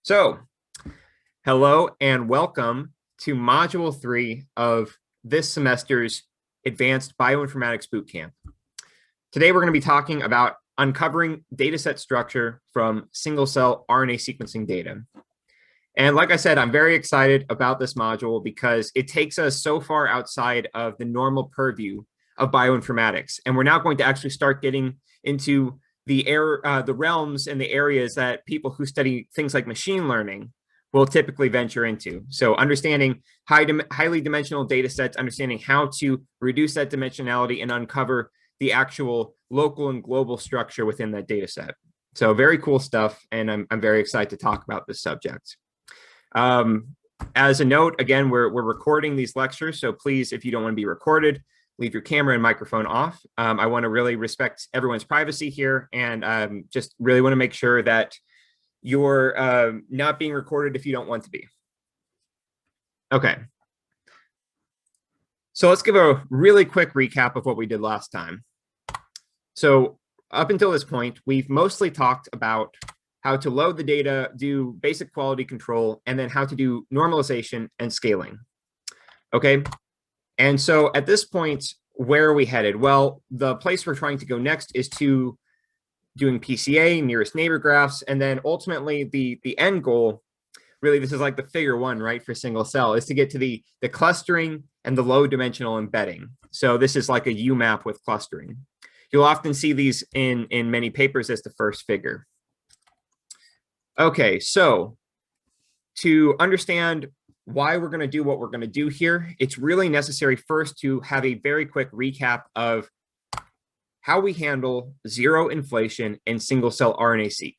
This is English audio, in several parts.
So, hello and welcome to Module 3 of this semester's Advanced Bioinformatics Bootcamp. Today, we're going to be talking about uncovering dataset structure from single-cell RNA sequencing data. And like I said, I'm very excited about this module because it takes us so far outside of the normal purview of bioinformatics. And we're now going to actually start getting into the realms and the areas that people who study things like machine learning will typically venture into. So understanding highly dimensional data sets, understanding how to reduce that dimensionality and uncover the actual local and global structure within that data set. So very cool stuff, and I'm very excited to talk about this subject. As a note, again, we're recording these lectures, so please, if you don't want to be recorded, leave your camera and microphone off. I want to really respect everyone's privacy here, and just really want to make sure that you're not being recorded if you don't want to be. Okay. So let's give a really quick recap of what we did last time. So up until this point, we've mostly talked about how to load the data, do basic quality control, and then how to do normalization and scaling. Okay. And so at this point, where are we headed? Well, the place we're trying to go next is to doing PCA, nearest neighbor graphs, and then ultimately the end goal, really this is like the figure one, right, for single cell, is to get to the clustering and the low dimensional embedding. So this is like a UMAP with clustering. You'll often see these in many papers as the first figure. Okay, so to understand why we're going to do what we're going to do here, it's really necessary first to have a very quick recap of how we handle zero inflation in single-cell RNA-Seq.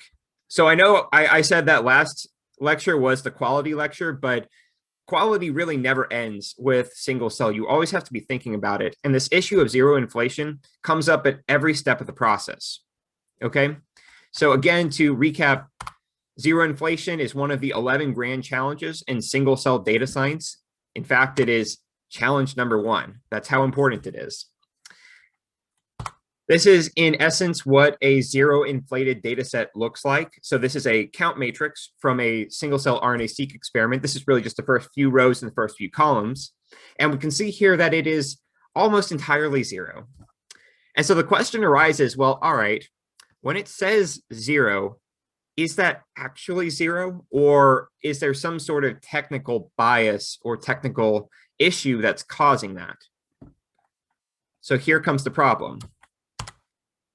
So I know I said that last lecture was the quality lecture, but quality really never ends with single cell. You always have to be thinking about it. And this issue of zero inflation comes up at every step of the process. Okay, so again, to recap, zero inflation is one of the 11 grand challenges in single cell data science. In fact, it is challenge number 1. That's how important it is. This is, in essence, what a zero inflated data set looks like. So this is a count matrix from a single-cell RNA-Seq experiment. This is really just the first few rows and the first few columns. And we can see here that it is almost entirely zero. And so the question arises, well, all right, when it says 0, is that actually 0? Or is there some sort of technical bias or technical issue that's causing that? So here comes the problem.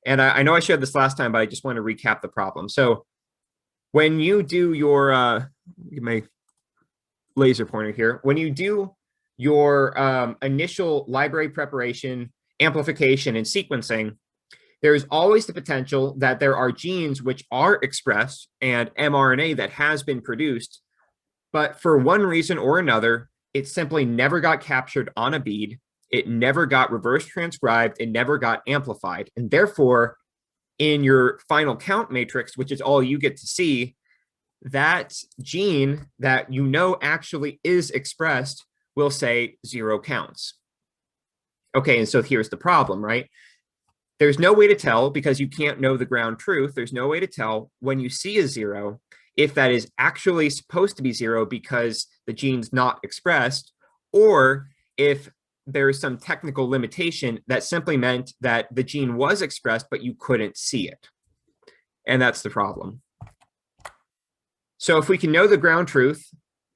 And I know I shared this last time, but I just want to recap the problem. So when you do your, get my laser pointer here, when you do your initial library preparation, amplification, and sequencing, there's always the potential that there are genes which are expressed and mRNA that has been produced, but for one reason or another, it simply never got captured on a bead. It never got reverse transcribed, it never got amplified. And therefore, in your final count matrix, which is all you get to see, that gene that you know actually is expressed will say 0 counts. Okay, and so here's the problem, right? There's no way to tell, because you can't know the ground truth, there's no way to tell when you see a 0 if that is actually supposed to be 0 because the gene's not expressed, or if there's some technical limitation that simply meant that the gene was expressed, but you couldn't see it. And that's the problem. So if we can know the ground truth,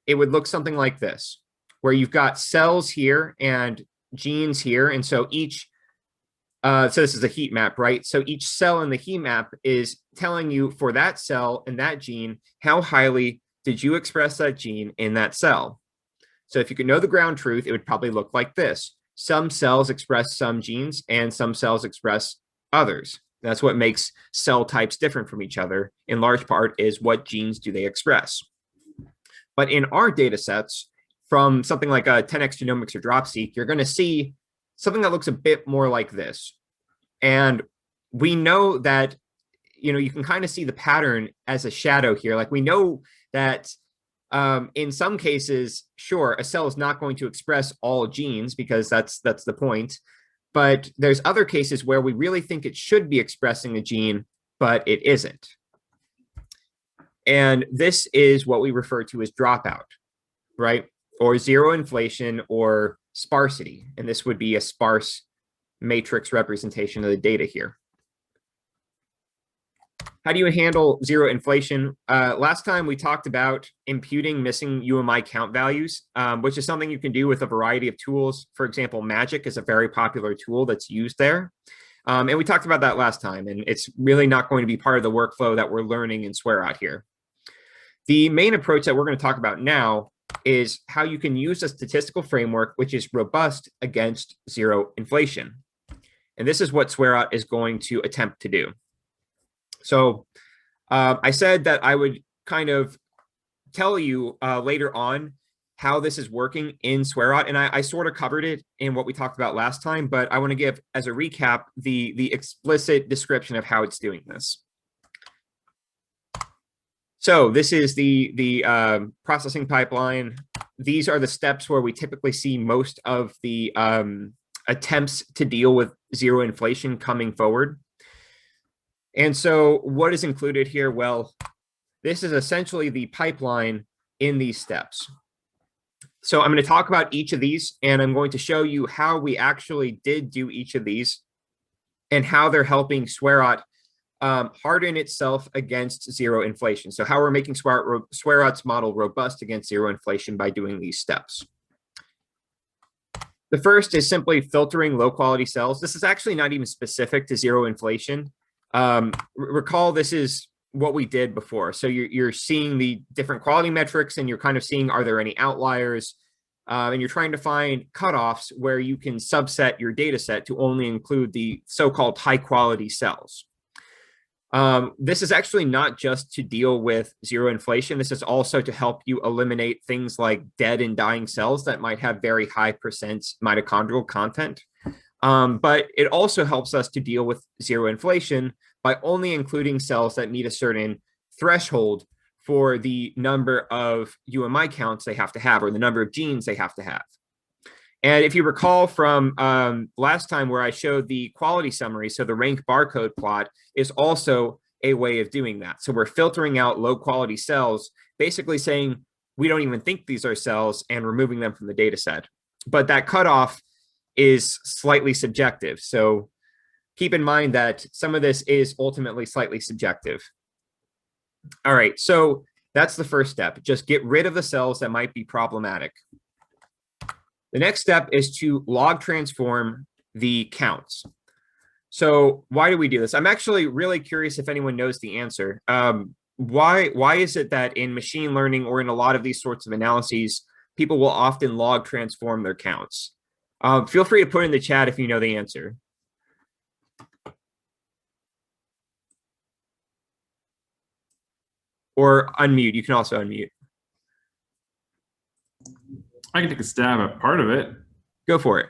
it would look something like this, where you've got cells here and genes here. And so each, so this is a heat map, right? So each cell in the heat map is telling you for that cell and that gene, how highly did you express that gene in that cell? So if you could know the ground truth, it would probably look like this. Some cells express some genes and some cells express others. That's what makes cell types different from each other, in large part, is what genes do they express. But in our data sets, from something like a 10x genomics or DropSeq, you're going to see something that looks a bit more like this. And we know that, you can kind of see the pattern as a shadow here. Like we know that in some cases, sure, a cell is not going to express all genes because that's the point. But there's other cases where we really think it should be expressing a gene, but it isn't. And this is what we refer to as dropout, right? Or zero inflation or sparsity. And this would be a sparse matrix representation of the data here. How do you handle zero inflation? Last time we talked about imputing missing UMI count values, which is something you can do with a variety of tools. For example, Magic is a very popular tool that's used there. And we talked about that last time, and it's really not going to be part of the workflow that we're learning in Seurat here. The main approach that we're going to talk about now is how you can use a statistical framework which is robust against zero inflation. And this is what Seurat is going to attempt to do. So I said that I would kind of tell you later on how this is working in Seurat, and I sort of covered it in what we talked about last time, but I want to give, as a recap, the explicit description of how it's doing this. So this is the processing pipeline. These are the steps where we typically see most of the attempts to deal with zero inflation coming forward. And so what is included here? Well, this is essentially the pipeline in these steps. So I'm going to talk about each of these, and I'm going to show you how we actually did do each of these and how they're helping Seurat harden itself against zero inflation. So how we're making Seurat's model robust against zero inflation by doing these steps. The first is simply filtering low quality cells. This is actually not even specific to zero inflation. Recall this is what we did before. So you're seeing the different quality metrics, and you're kind of seeing, are there any outliers? And you're trying to find cutoffs where you can subset your data set to only include the so-called high quality cells. This is actually not just to deal with zero inflation. This is also to help you eliminate things like dead and dying cells that might have very high percent mitochondrial content. But it also helps us to deal with zero inflation by only including cells that meet a certain threshold for the number of UMI counts they have to have, or the number of genes they have to have. And if you recall from last time where I showed the quality summary, so the rank barcode plot is also a way of doing that. So we're filtering out low quality cells, basically saying we don't even think these are cells, and removing them from the data set. But that cutoff is slightly subjective. So keep in mind that some of this is ultimately slightly subjective. All right, so that's the first step. Just get rid of the cells that might be problematic. The next step is to log transform the counts. So why do we do this? I'm actually really curious if anyone knows the answer. Why is it that in machine learning, or in a lot of these sorts of analyses, people will often log transform their counts? Feel free to put in the chat if you know the answer. Or unmute. You can also unmute. I can take a stab at part of it. Go for it.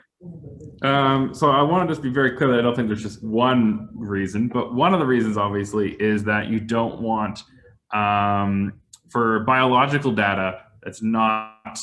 So I want to just be very clear that I don't think there's just one reason, but one of the reasons obviously is that you don't want, for biological data that's not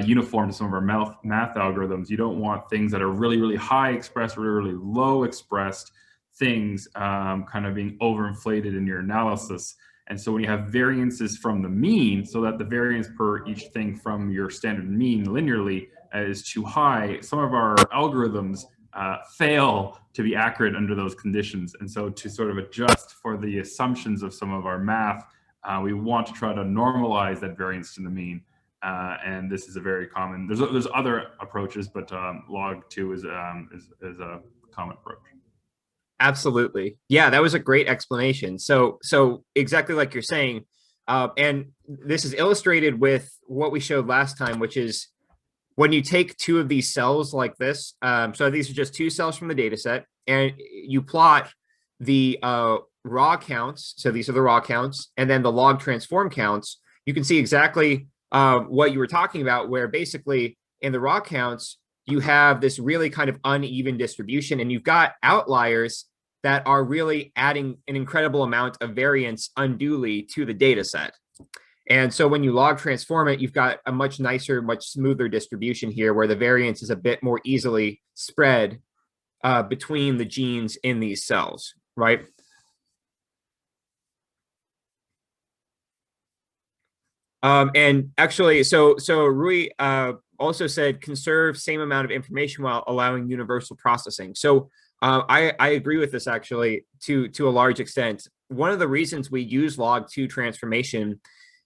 uniform to some of our math algorithms, you don't want things that are really, really high expressed, really, really low expressed things kind of being overinflated in your analysis. And so when you have variances from the mean, so that the variance per each thing from your standard mean linearly is too high, some of our algorithms fail to be accurate under those conditions. And so to sort of adjust for the assumptions of some of our math, we want to try to normalize that variance to the mean. And this is a very common, there's other approaches, but log2 is a common approach. Absolutely. Yeah, that was a great explanation. So exactly like you're saying, and this is illustrated with what we showed last time, which is when you take two of these cells like this, so these are just two cells from the data set, and you plot the raw counts, so these are the raw counts, and then the log transform counts, you can see exactly what you were talking about, where basically in the raw counts, you have this really kind of uneven distribution, and you've got outliers that are really adding an incredible amount of variance unduly to the data set. And so when you log transform it, you've got a much nicer, much smoother distribution here, where the variance is a bit more easily spread between the genes in these cells, right? And actually, so Rui also said conserve same amount of information while allowing universal processing. So I agree with this actually to a large extent. One of the reasons we use log2 transformation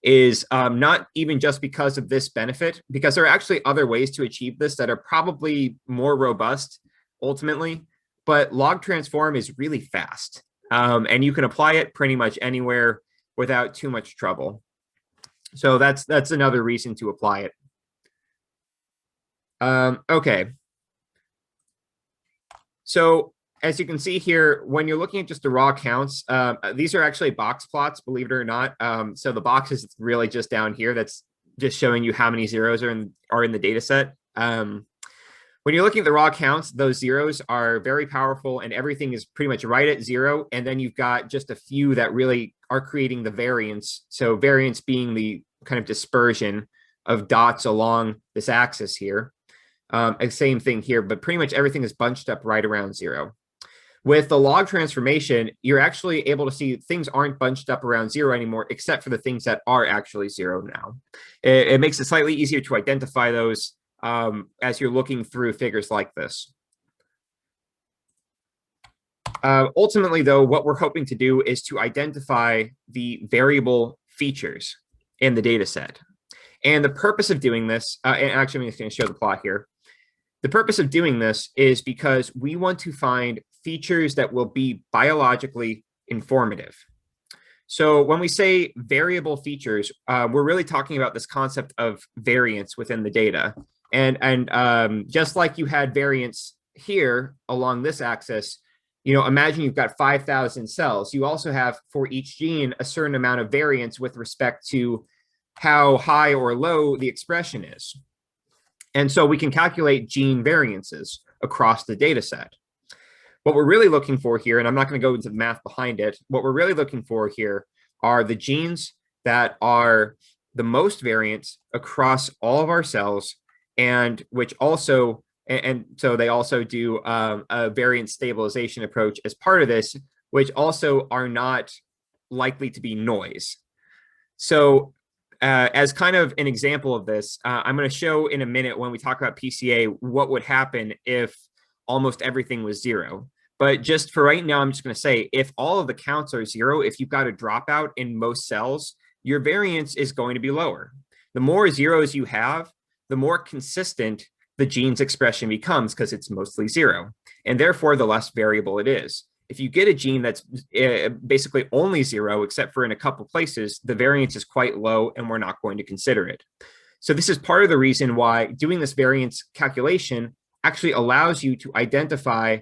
is not even just because of this benefit, because there are actually other ways to achieve this that are probably more robust ultimately, but log transform is really fast. And you can apply it pretty much anywhere without too much trouble. So that's another reason to apply it. Okay. So as you can see here, when you're looking at just the raw counts, these are actually box plots, believe it or not. So the box is really just down here. That's just showing you how many zeros are in the data set. When you're looking at the raw counts, those zeros are very powerful and everything is pretty much right at zero. And then you've got just a few that really are creating the variance. So variance being the kind of dispersion of dots along this axis here. Same thing here, but pretty much everything is bunched up right around zero. With the log transformation, you're actually able to see things aren't bunched up around zero anymore, except for the things that are actually zero now. It makes it slightly easier to identify those as you're looking through figures like this. Ultimately, though, what we're hoping to do is to identify the variable features in the data set. And the purpose of doing this, and actually I'm just going to show the plot here. The purpose of doing this is because we want to find features that will be biologically informative. So when we say variable features, we're really talking about this concept of variance within the data. And just like you had variance here along this axis, imagine you've got 5,000 cells. You also have for each gene a certain amount of variance with respect to how high or low the expression is. And so we can calculate gene variances across the data set. What we're really looking for here, and I'm not going to go into the math behind it, what we're really looking for here are the genes that are the most variant across all of our cells, and which also, and so they also do a variance stabilization approach as part of this, which also are not likely to be noise. So as kind of an example of this, I'm going to show in a minute when we talk about PCA what would happen if almost everything was zero. But just for right now, I'm just going to say if all of the counts are zero, if you've got a dropout in most cells, your variance is going to be lower. The more zeros you have, the more consistent the gene's expression becomes because it's mostly zero, and therefore the less variable it is. If you get a gene that's basically only zero, except for in a couple places, the variance is quite low and we're not going to consider it. So this is part of the reason why doing this variance calculation actually allows you to identify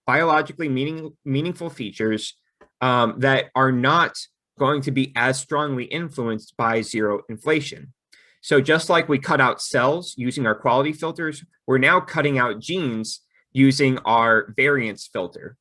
biologically meaningful features that are not going to be as strongly influenced by zero inflation. So just like we cut out cells using our quality filters, we're now cutting out genes using our variance filter.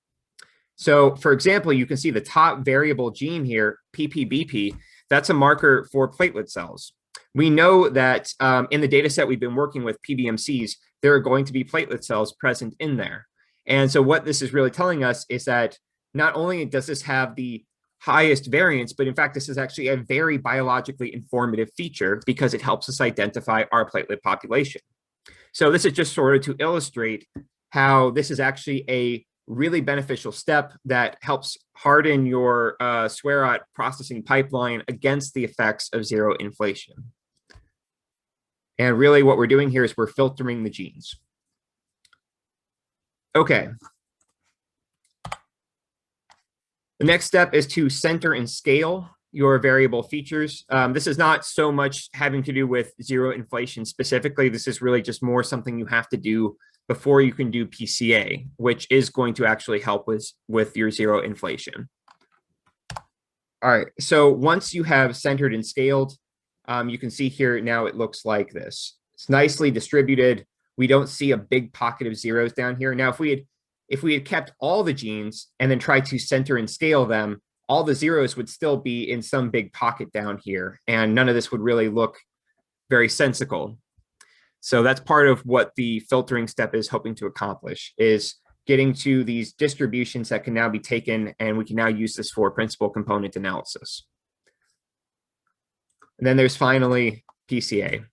So for example, you can see the top variable gene here, PPBP, that's a marker for platelet cells. We know that in the data set we've been working with, PBMCs, there are going to be platelet cells present in there. And so what this is really telling us is that not only does this have the highest variance, but in fact, this is actually a very biologically informative feature because it helps us identify our platelet population. So this is just sort of to illustrate how this is actually a really beneficial step that helps harden your Seurat processing pipeline against the effects of zero inflation. And really what we're doing here is we're filtering the genes. Okay. The next step is to center and scale your variable features. This is not so much having to do with zero inflation specifically. This is really just more something you have to do before you can do PCA, which is going to actually help with your zero inflation. All right, so once you have centered and scaled, you can see here now it looks like this. It's nicely distributed. We don't see a big pocket of zeros down here. Now, if we had kept all the genes and then tried to center and scale them, all the zeros would still be in some big pocket down here, and none of this would really look very sensical. So that's part of what the filtering step is hoping to accomplish, is getting to these distributions that can now be taken, and we can now use this for principal component analysis. And then there's finally PCA.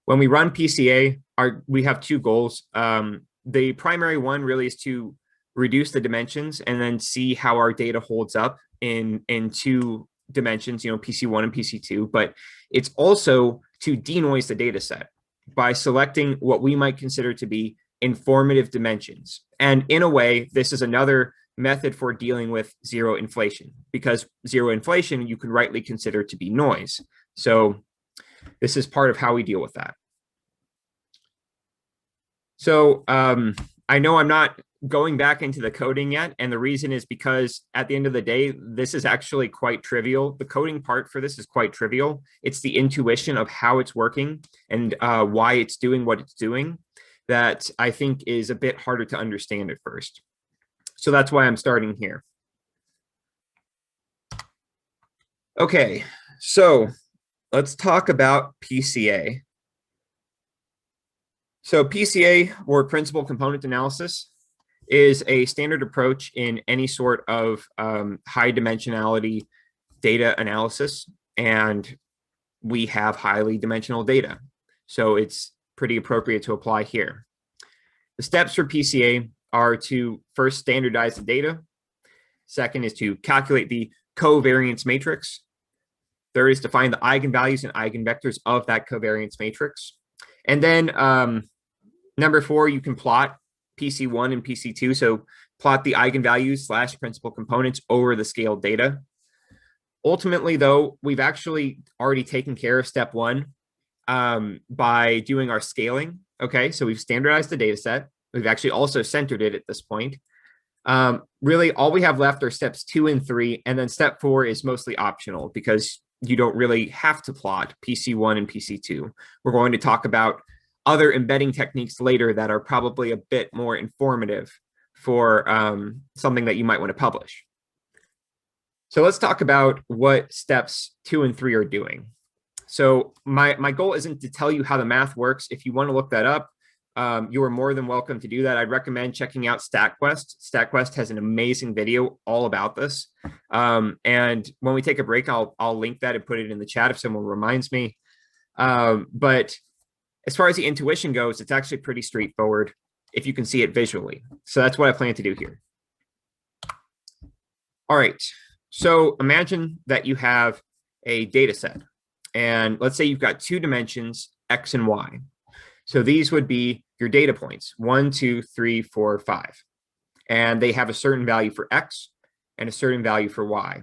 When we run PCA, we have two goals. The primary one really is to reduce the dimensions and then see how our data holds up in two dimensions, PC1 and PC2. But it's also to denoise the data set by selecting what we might consider to be informative dimensions. And in a way, this is another method for dealing with zero inflation, because zero inflation you can rightly consider to be noise. So this is part of how we deal with that. So I know I'm not going back into the coding yet, and the reason is because at the end of the day, this is actually quite trivial. The coding part for this is quite trivial. It's the intuition of how it's working and why it's doing what it's doing that I think is a bit harder to understand at first. So that's why I'm starting here. Okay, so let's talk about PCA. So PCA, or principal component analysis, is a standard approach in any sort of high dimensionality data analysis. And we have highly dimensional data. So it's pretty appropriate to apply here. The steps for PCA are to first standardize the data. Second is to calculate the covariance matrix. Third is to find the eigenvalues and eigenvectors of that covariance matrix. And then number 4, you can plot PC1 and PC2. So plot the eigenvalues / principal components over the scaled data. Ultimately, though, we've actually already taken care of step 1 by doing our scaling. Okay, so we've standardized the data set. We've actually also centered it at this point. Really, all we have left are steps 2 and 3, and then step 4 is mostly optional because you don't really have to plot PC1 and PC2. We're going to talk about other embedding techniques later that are probably a bit more informative for something that you might want to publish. So let's talk about what steps 2 and 3 are doing. So my goal isn't to tell you how the math works. If you want to look that up, you are more than welcome to do that. I'd recommend checking out StatQuest. StatQuest has an amazing video all about this. And when we take a break, I'll link that and put it in the chat if someone reminds me. But as far as the intuition goes, it's actually pretty straightforward if you can see it visually. So that's what I plan to do here. All right. So imagine that you have a data set. And let's say you've got 2 dimensions, X and Y. So these would be your data points, 1, 2, 3, 4, 5. And they have a certain value for X and a certain value for Y.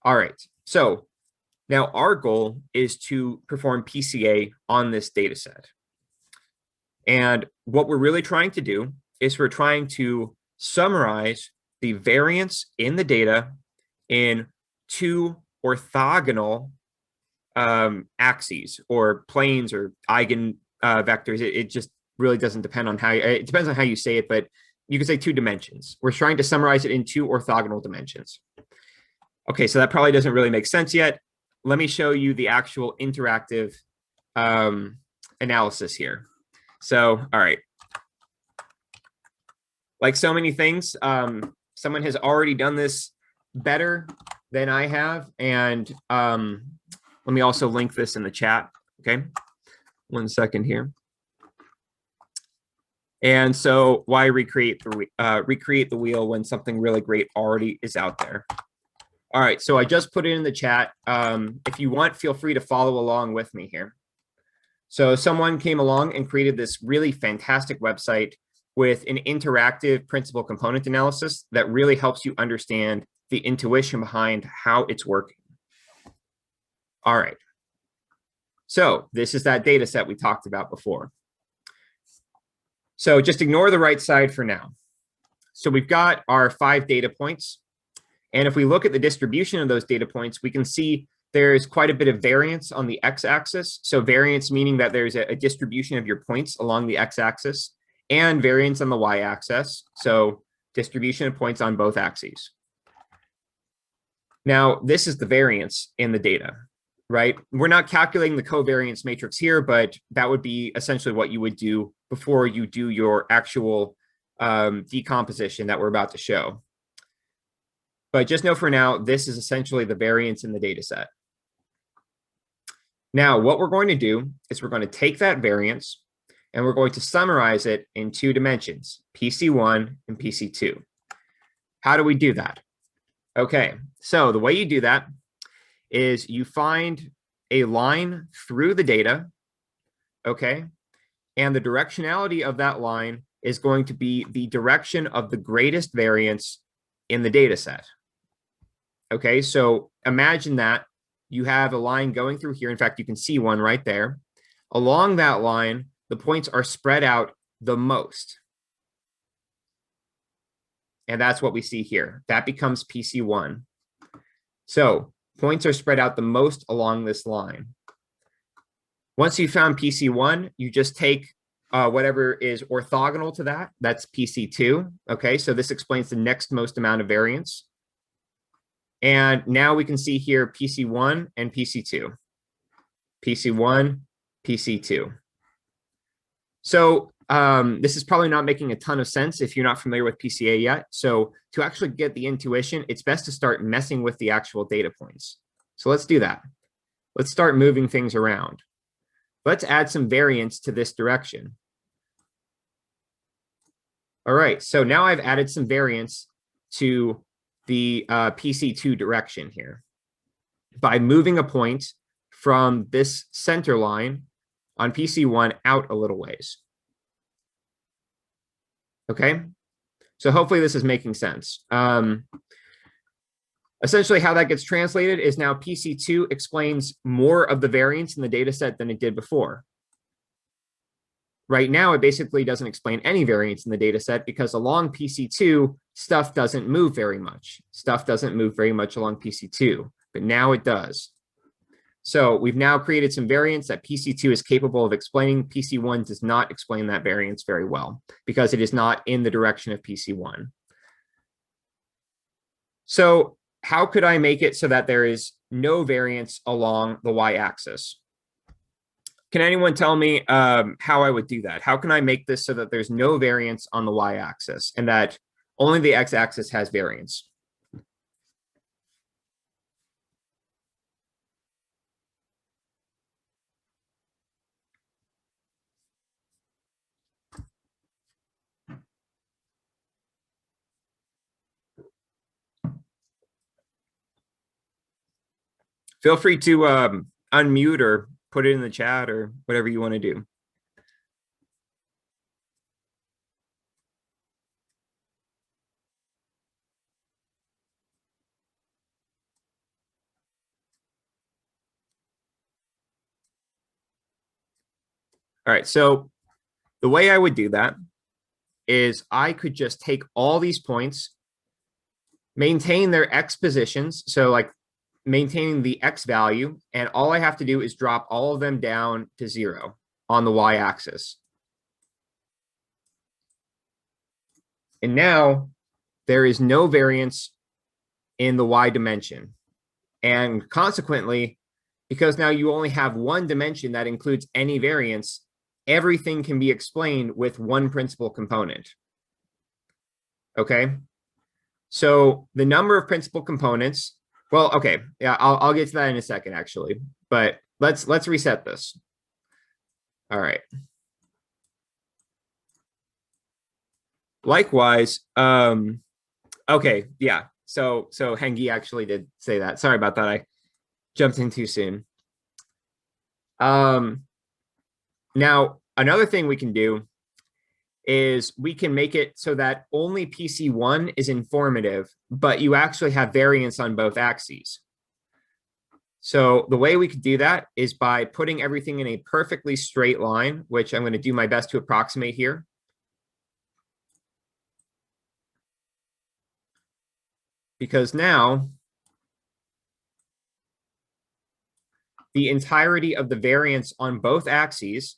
All right. So now our goal is to perform PCA on this data set. And what we're really trying to do is we're trying to summarize the variance in the data in 2 orthogonal axes or planes or eigen vectors. It just really doesn't depend on how it depends on how you say it, but you can say 2 dimensions. We're trying to summarize it in 2 orthogonal dimensions. Okay, so that probably doesn't really make sense yet. Let me show you the actual interactive analysis here. So, all right. Like so many things, someone has already done this better than I have. And let me also link this in the chat. Okay, 1 second here. And so why recreate the wheel when something really great already is out there? All right, so I just put it in the chat. If you want, feel free to follow along with me here. So someone came along and created this really fantastic website with an interactive principal component analysis that really helps you understand the intuition behind how it's working. All right. So this is that data set we talked about before. So just ignore the right side for now. So we've got our 5 data points. And if we look at the distribution of those data points, we can see there's quite a bit of variance on the x-axis. So variance meaning that there's a distribution of your points along the x-axis, and variance on the y-axis. So distribution of points on both axes. Now, this is the variance in the data, right? We're not calculating the covariance matrix here, but that would be essentially what you would do before you do your actual decomposition that we're about to show. But just know for now, this is essentially the variance in the data set. Now, what we're going to do is we're going to take that variance and we're going to summarize it in 2 dimensions, PC1 and PC2. How do we do that? Okay, so the way you do that is you find a line through the data, okay? And the directionality of that line is going to be the direction of the greatest variance in the data set. Okay, so imagine that you have a line going through here. In fact, you can see one right there. Along that line, the points are spread out the most. And that's what we see here. That becomes PC1. So points are spread out the most along this line. Once you found PC1, you just take whatever is orthogonal to that. That's PC2. Okay, so this explains the next most amount of variance. And now we can see here PC1 and PC2. PC1, PC2. So this is probably not making a ton of sense if you're not familiar with PCA yet. So to actually get the intuition, it's best to start messing with the actual data points. So let's do that. Let's start moving things around. Let's add some variance to this direction. All right, so now I've added some variance to the PC2 direction here by moving a point from this center line on PC1 out a little ways. Okay, so hopefully this is making sense. Essentially how that gets translated is now PC2 explains more of the variance in the data set than it did before. Right now, it basically doesn't explain any variance in the data set because along PC2, stuff doesn't move very much. Stuff doesn't move very much along PC2, but now it does. So we've now created some variance that PC2 is capable of explaining. PC1 does not explain that variance very well because it is not in the direction of PC1. So how could I make it so that there is no variance along the y-axis? Can anyone tell me how I would do that? How can I make this so that there's no variance on the y-axis and that only the x-axis has variance? Feel free to unmute or put it in the chat or whatever you want to do. All right, so the way I would do that is I could just take all these points, maintain their x positions, so like maintaining the x value, and all I have to do is drop all of them down to 0 on the y-axis. And now there is no variance in the y dimension. And consequently, because now you only have one dimension that includes any variance, everything can be explained with one principal component. Okay, so the number of principal components, well, okay, yeah, I'll get to that in a second actually, but let's reset this. All right. Likewise, okay, yeah. So Hengi actually did say that. Sorry about that. I jumped in too soon. Now another thing we can do is we can make it so that only PC1 is informative, but you actually have variance on both axes. So the way we could do that is by putting everything in a perfectly straight line, which I'm going to do my best to approximate here. Because now the entirety of the variance on both axes,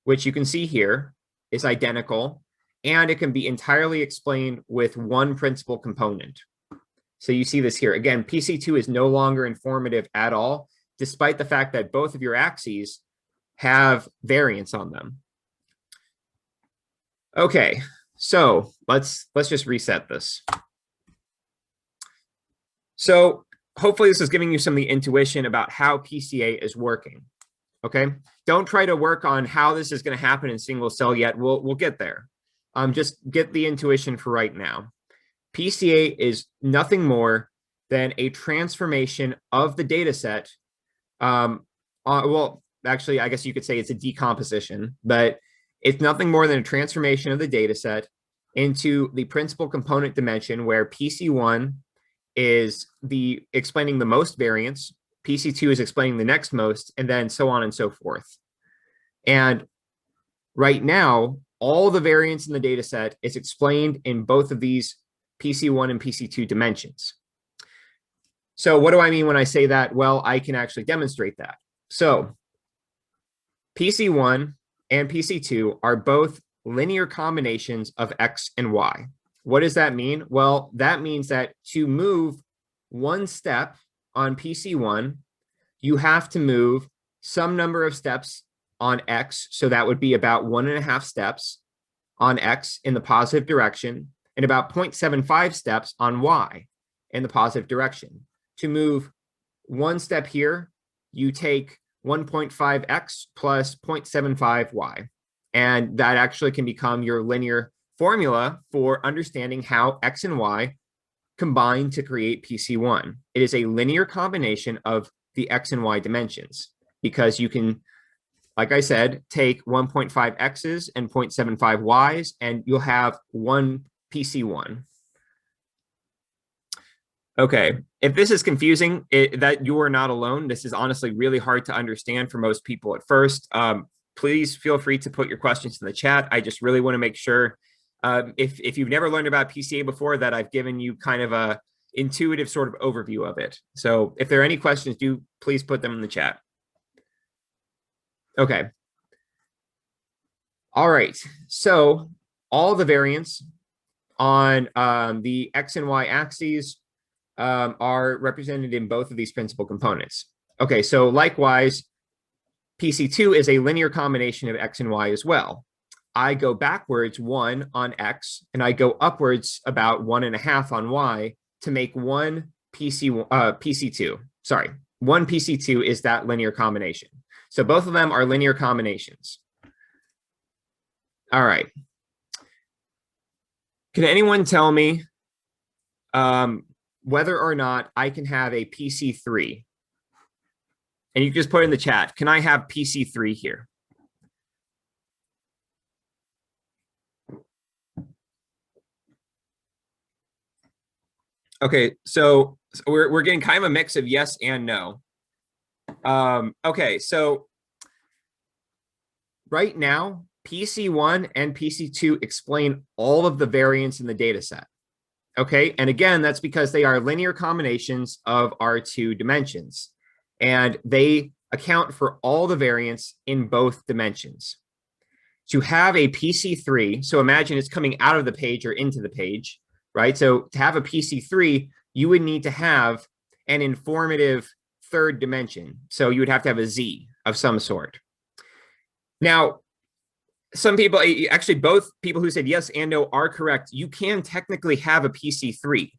which you can see here, is identical, and it can be entirely explained with one principal component. So you see this here. Again, PC2 is no longer informative at all, despite the fact that both of your axes have variance on them. Okay, so let's just reset this. So hopefully this is giving you some of the intuition about how PCA is working. Okay, don't try to work on how this is going to happen in single cell yet. We'll get there. Just get the intuition for right now. PCA is nothing more than a transformation of the data set. Well, actually, I guess you could say it's a decomposition, but it's nothing more than a transformation of the data set into the principal component dimension, where PC1 is explaining the most variance, PC2 is explaining the next most, and then so on and so forth. And right now, all the variance in the data set is explained in both of these PC1 and PC2 dimensions. So what do I mean when I say that? Well, I can actually demonstrate that. So PC1 and PC2 are both linear combinations of X and Y. What does that mean? Well, that means that to move one step on PC1, you have to move some number of steps on X. So that would be about 1.5 steps on X in the positive direction, and about 0.75 steps on Y in the positive direction. To move one step here, you take 1.5x plus 0.75y. And that actually can become your linear formula for understanding how X and Y combine to create PC1. It is a linear combination of the X and Y dimensions, because you can, like I said, take 1.5 X's and 0.75 Y's, and you'll have one PC1. Okay, if this is confusing, that you are not alone. This is honestly really hard to understand for most people at first. Please feel free to put your questions in the chat. I just really want to make sure, if you've never learned about PCA before, that I've given you kind of a intuitive sort of overview of it. So if there are any questions, do please put them in the chat. Okay. All right, so all the variance on the X and Y axes are represented in both of these principal components. Okay, so likewise, PC2 is a linear combination of X and Y as well. I go backwards 1 on X, and I go upwards about 1.5 on Y to make one PC2. Sorry, one PC2 is that linear combination. So both of them are linear combinations. All right. Can anyone tell me whether or not I can have a PC3? And you can just put in the chat, can I have PC3 here? Okay, so we're getting kind of a mix of yes and no. Okay, so right now, PC1 and PC2 explain all of the variance in the data set. Okay, and again, that's because they are linear combinations of our two dimensions, and they account for all the variance in both dimensions. To have a PC3, so imagine it's coming out of the page or into the page, right? So to have a PC3, you would need to have an informative third dimension. So you would have to have a Z of some sort. Now, some people, actually both people who said yes and no are correct. You can technically have a PC3.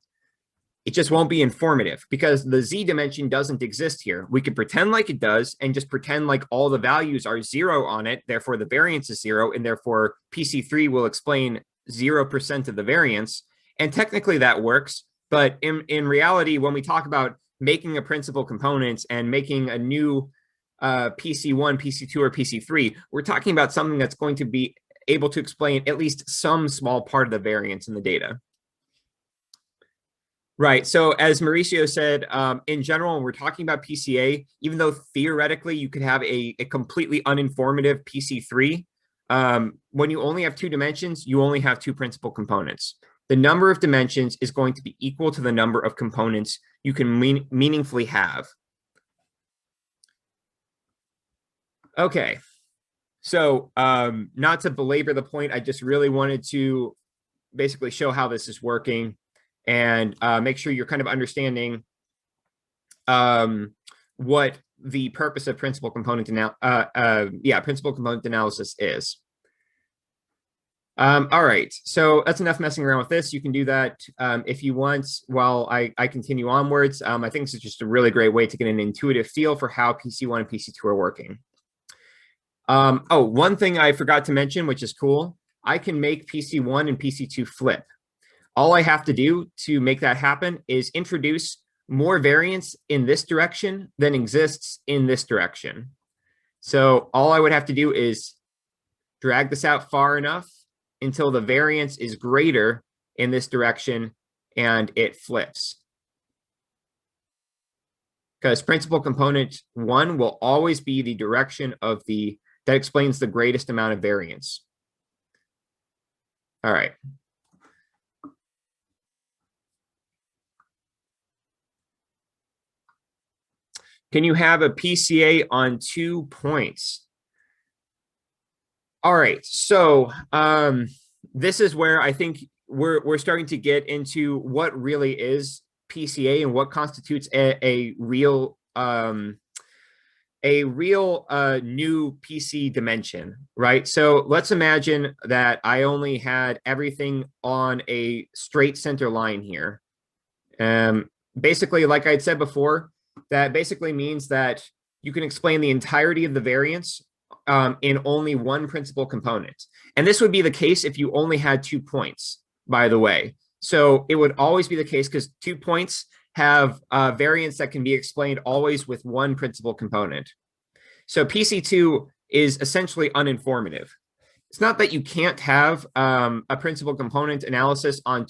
It just won't be informative because the Z dimension doesn't exist here. We could pretend like it does and just pretend like all the values are 0 on it. Therefore, the variance is 0, and therefore PC3 will explain 0% of the variance. And technically that works. But in reality, when we talk about making a principal component and making a new PC1, PC2, or PC3, we're talking about something that's going to be able to explain at least some small part of the variance in the data. Right. So as Mauricio said, in general, when we're talking about PCA, even though theoretically you could have a completely uninformative PC3, when you only have 2 dimensions, you only have 2 principal components. The number of dimensions is going to be equal to the number of components you can meaningfully have. Okay. So not to belabor the point, I just really wanted to basically show how this is working and make sure you're kind of understanding what the purpose of principal component analysis is. All right, so that's enough messing around with this. You can do that if you want while I continue onwards. I think this is just a really great way to get an intuitive feel for how PC1 and PC2 are working. Oh, one thing I forgot to mention, which is cool, I can make PC1 and PC2 flip. All I have to do to make that happen is introduce more variance in this direction than exists in this direction. So all I would have to do is drag this out far enough until the variance is greater in this direction and it flips. Because principal component 1 will always be the direction of that explains the greatest amount of variance. All right. Can you have a PCA on 2 points? All right, so this is where I think we're starting to get into what really is PCA and what constitutes a real new PC dimension, right? So let's imagine that I only had everything on a straight center line here. Basically, like I had said before, that basically means that you can explain the entirety of the variance in only one principal component. And this would be the case if you only had 2 points, by the way. So it would always be the case because 2 points have variance that can be explained always with one principal component. So PC2 is essentially uninformative. It's not that you can't have a principal component analysis on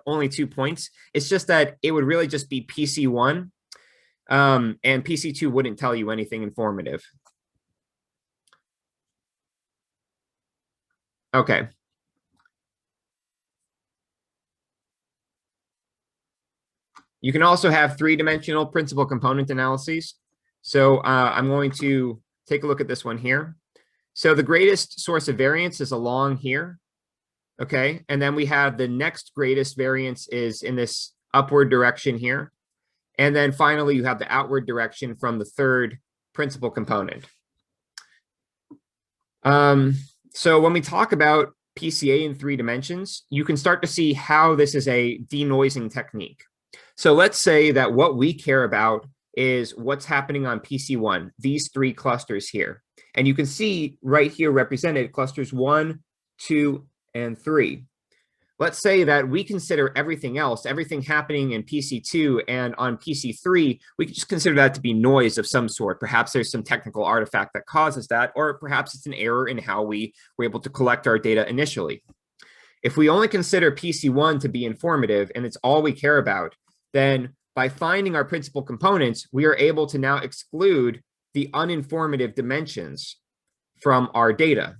only 2 points. It's just that it would really just be PC1, and PC2 wouldn't tell you anything informative. Okay. You can also have 3-dimensional principal component analyses. So I'm going to take a look at this one here. So the greatest source of variance is along here. Okay. And then we have the next greatest variance is in this upward direction here. And then finally, you have the outward direction from the 3rd principal component. So when we talk about PCA in 3 dimensions, you can start to see how this is a denoising technique. So let's say that what we care about is what's happening on PC1, these 3 clusters here. And you can see right here represented clusters 1, 2, and 3. Let's say that we consider everything else, everything happening in PC2 and on PC3, we can just consider that to be noise of some sort. Perhaps there's some technical artifact that causes that, or perhaps it's an error in how we were able to collect our data initially. If we only consider PC1 to be informative and it's all we care about, then by finding our principal components, we are able to now exclude the uninformative dimensions from our data.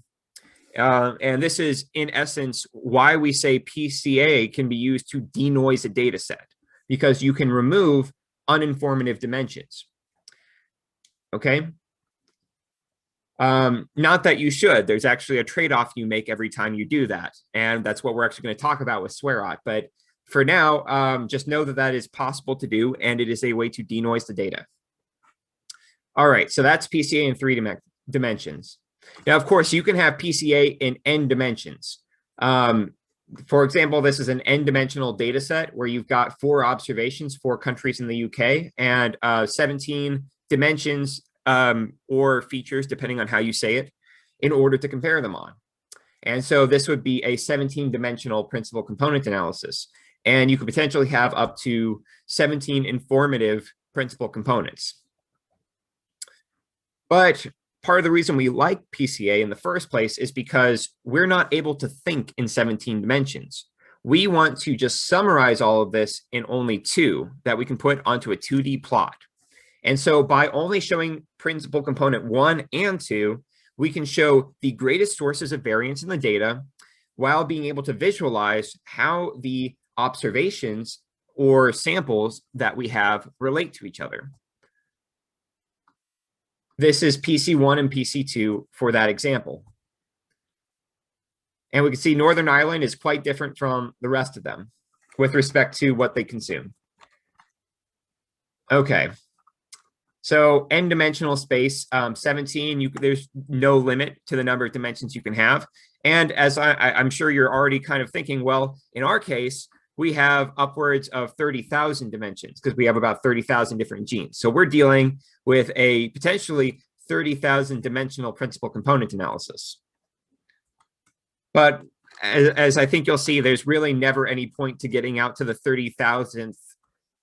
And this is, in essence, why we say PCA can be used to denoise a data set, because you can remove uninformative dimensions. Okay. Not that you should. There's actually a trade-off you make every time you do that. And that's what we're actually going to talk about with Seurat. But for now, just know that that is possible to do, and it is a way to denoise the data. All right, so that's PCA in 3 dimensions. Now, of course, you can have PCA in n dimensions. For example, this is an n-dimensional data set where you've got 4 observations, 4 countries in the UK, and 17 dimensions or features, depending on how you say it, in order to compare them on. And so this would be a 17-dimensional principal component analysis. And you could potentially have up to 17 informative principal components. But part of the reason we like PCA in the first place is because we're not able to think in 17 dimensions. We want to just summarize all of this in only 2 that we can put onto a 2D plot. And so by only showing principal component 1 and 2, we can show the greatest sources of variance in the data while being able to visualize how the observations or samples that we have relate to each other. This is PC1 and PC2 for that example. And we can see Northern Ireland is quite different from the rest of them with respect to what they consume. Okay. So n-dimensional space, 17, there's no limit to the number of dimensions you can have. And as I'm sure you're already kind of thinking, well, in our case, we have upwards of 30,000 dimensions because we have about 30,000 different genes. So we're dealing with a potentially 30,000 dimensional principal component analysis. But as I think you'll see, there's really never any point to getting out to the 30,000th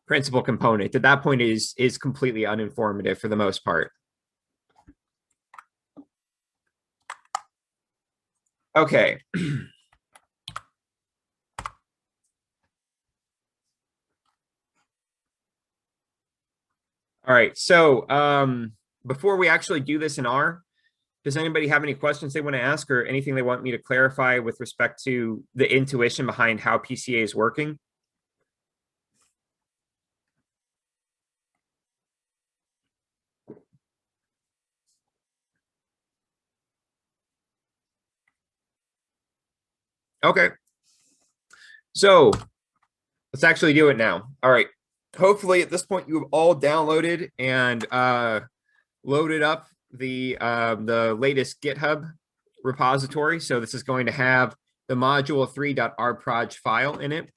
principal component. At that point is completely uninformative for the most part. Okay. All right, so before we actually do this in R, does anybody have any questions they want to ask or anything they want me to clarify with respect to the intuition behind how PCA is working? Okay. So let's actually do it now. All right. Hopefully at this point you've all downloaded and loaded up the latest GitHub repository. So this is going to have the module3.rproj file in it.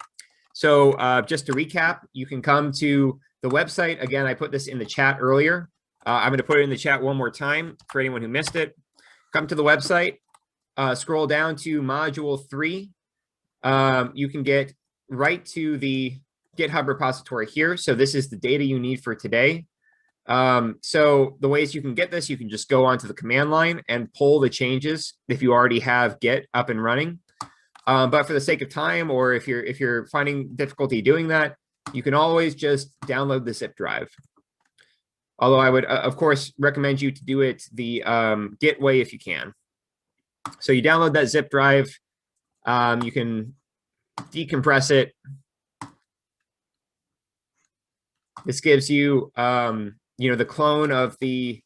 So just to recap, you can come to the website. Again, I put this in the chat earlier. I'm going to put it in the chat one more time for anyone who missed it. Come to the website, scroll down to module 3. You can get right to the GitHub repository here. So this is the data you need for today. So the ways you can get this, you can just go onto the command line and pull the changes if you already have Git up and running. But for the sake of time, or if you're finding difficulty doing that, you can always just download the zip drive. Although I would, of course, recommend you to do it the Git way if you can. So you download that zip drive. You can decompress it. This gives you, the clone of the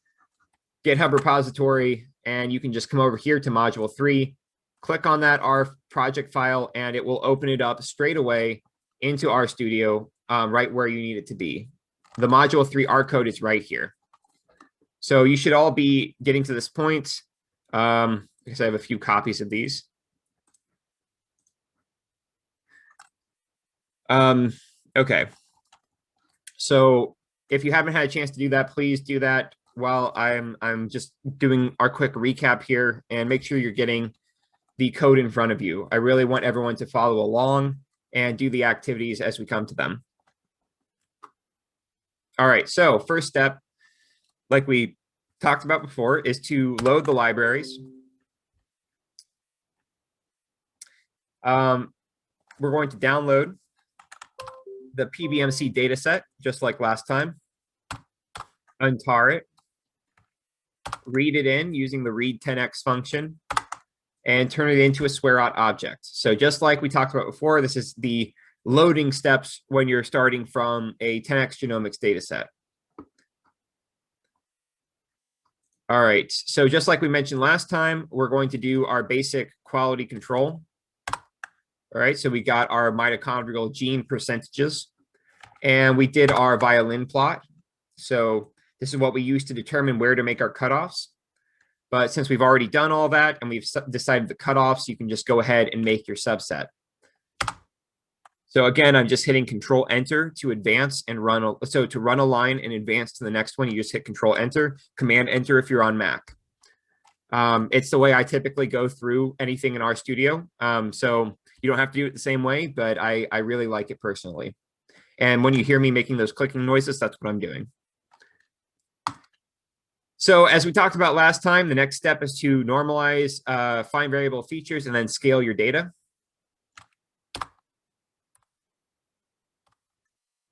GitHub repository, and you can just come over here to module 3, click on that R project file, and it will open it up straight away into RStudio, right where you need it to be. The module 3 R code is right here. So you should all be getting to this point, because I have a few copies of these. Okay. So if you haven't had a chance to do that, please do that while I'm just doing our quick recap here, and make sure you're getting the code in front of you. I really want everyone to follow along and do the activities as we come to them. All right, so first step, like we talked about before, is to load the libraries. We're going to download the PBMC dataset, just like last time, untar it, read it in using the read 10x function, and turn it into a Seurat object. So just like we talked about before, this is the loading steps when you're starting from a 10x genomics dataset. All right, so just like we mentioned last time, we're going to do our basic quality control. All right, so we got our mitochondrial gene percentages, and we did our violin plot. So this is what we use to determine where to make our cutoffs. But since we've already done all that and we've decided the cutoffs, you can just go ahead and make your subset. So again, I'm just hitting Control Enter to advance and run. So to run a line and advance to the next one, you just hit Control Enter, Command Enter if you're on Mac. It's the way I typically go through anything in RStudio. So you don't have to do it the same way, but I really like it personally. And when you hear me making those clicking noises, that's what I'm doing. So as we talked about last time, the next step is to normalize find variable features and then scale your data.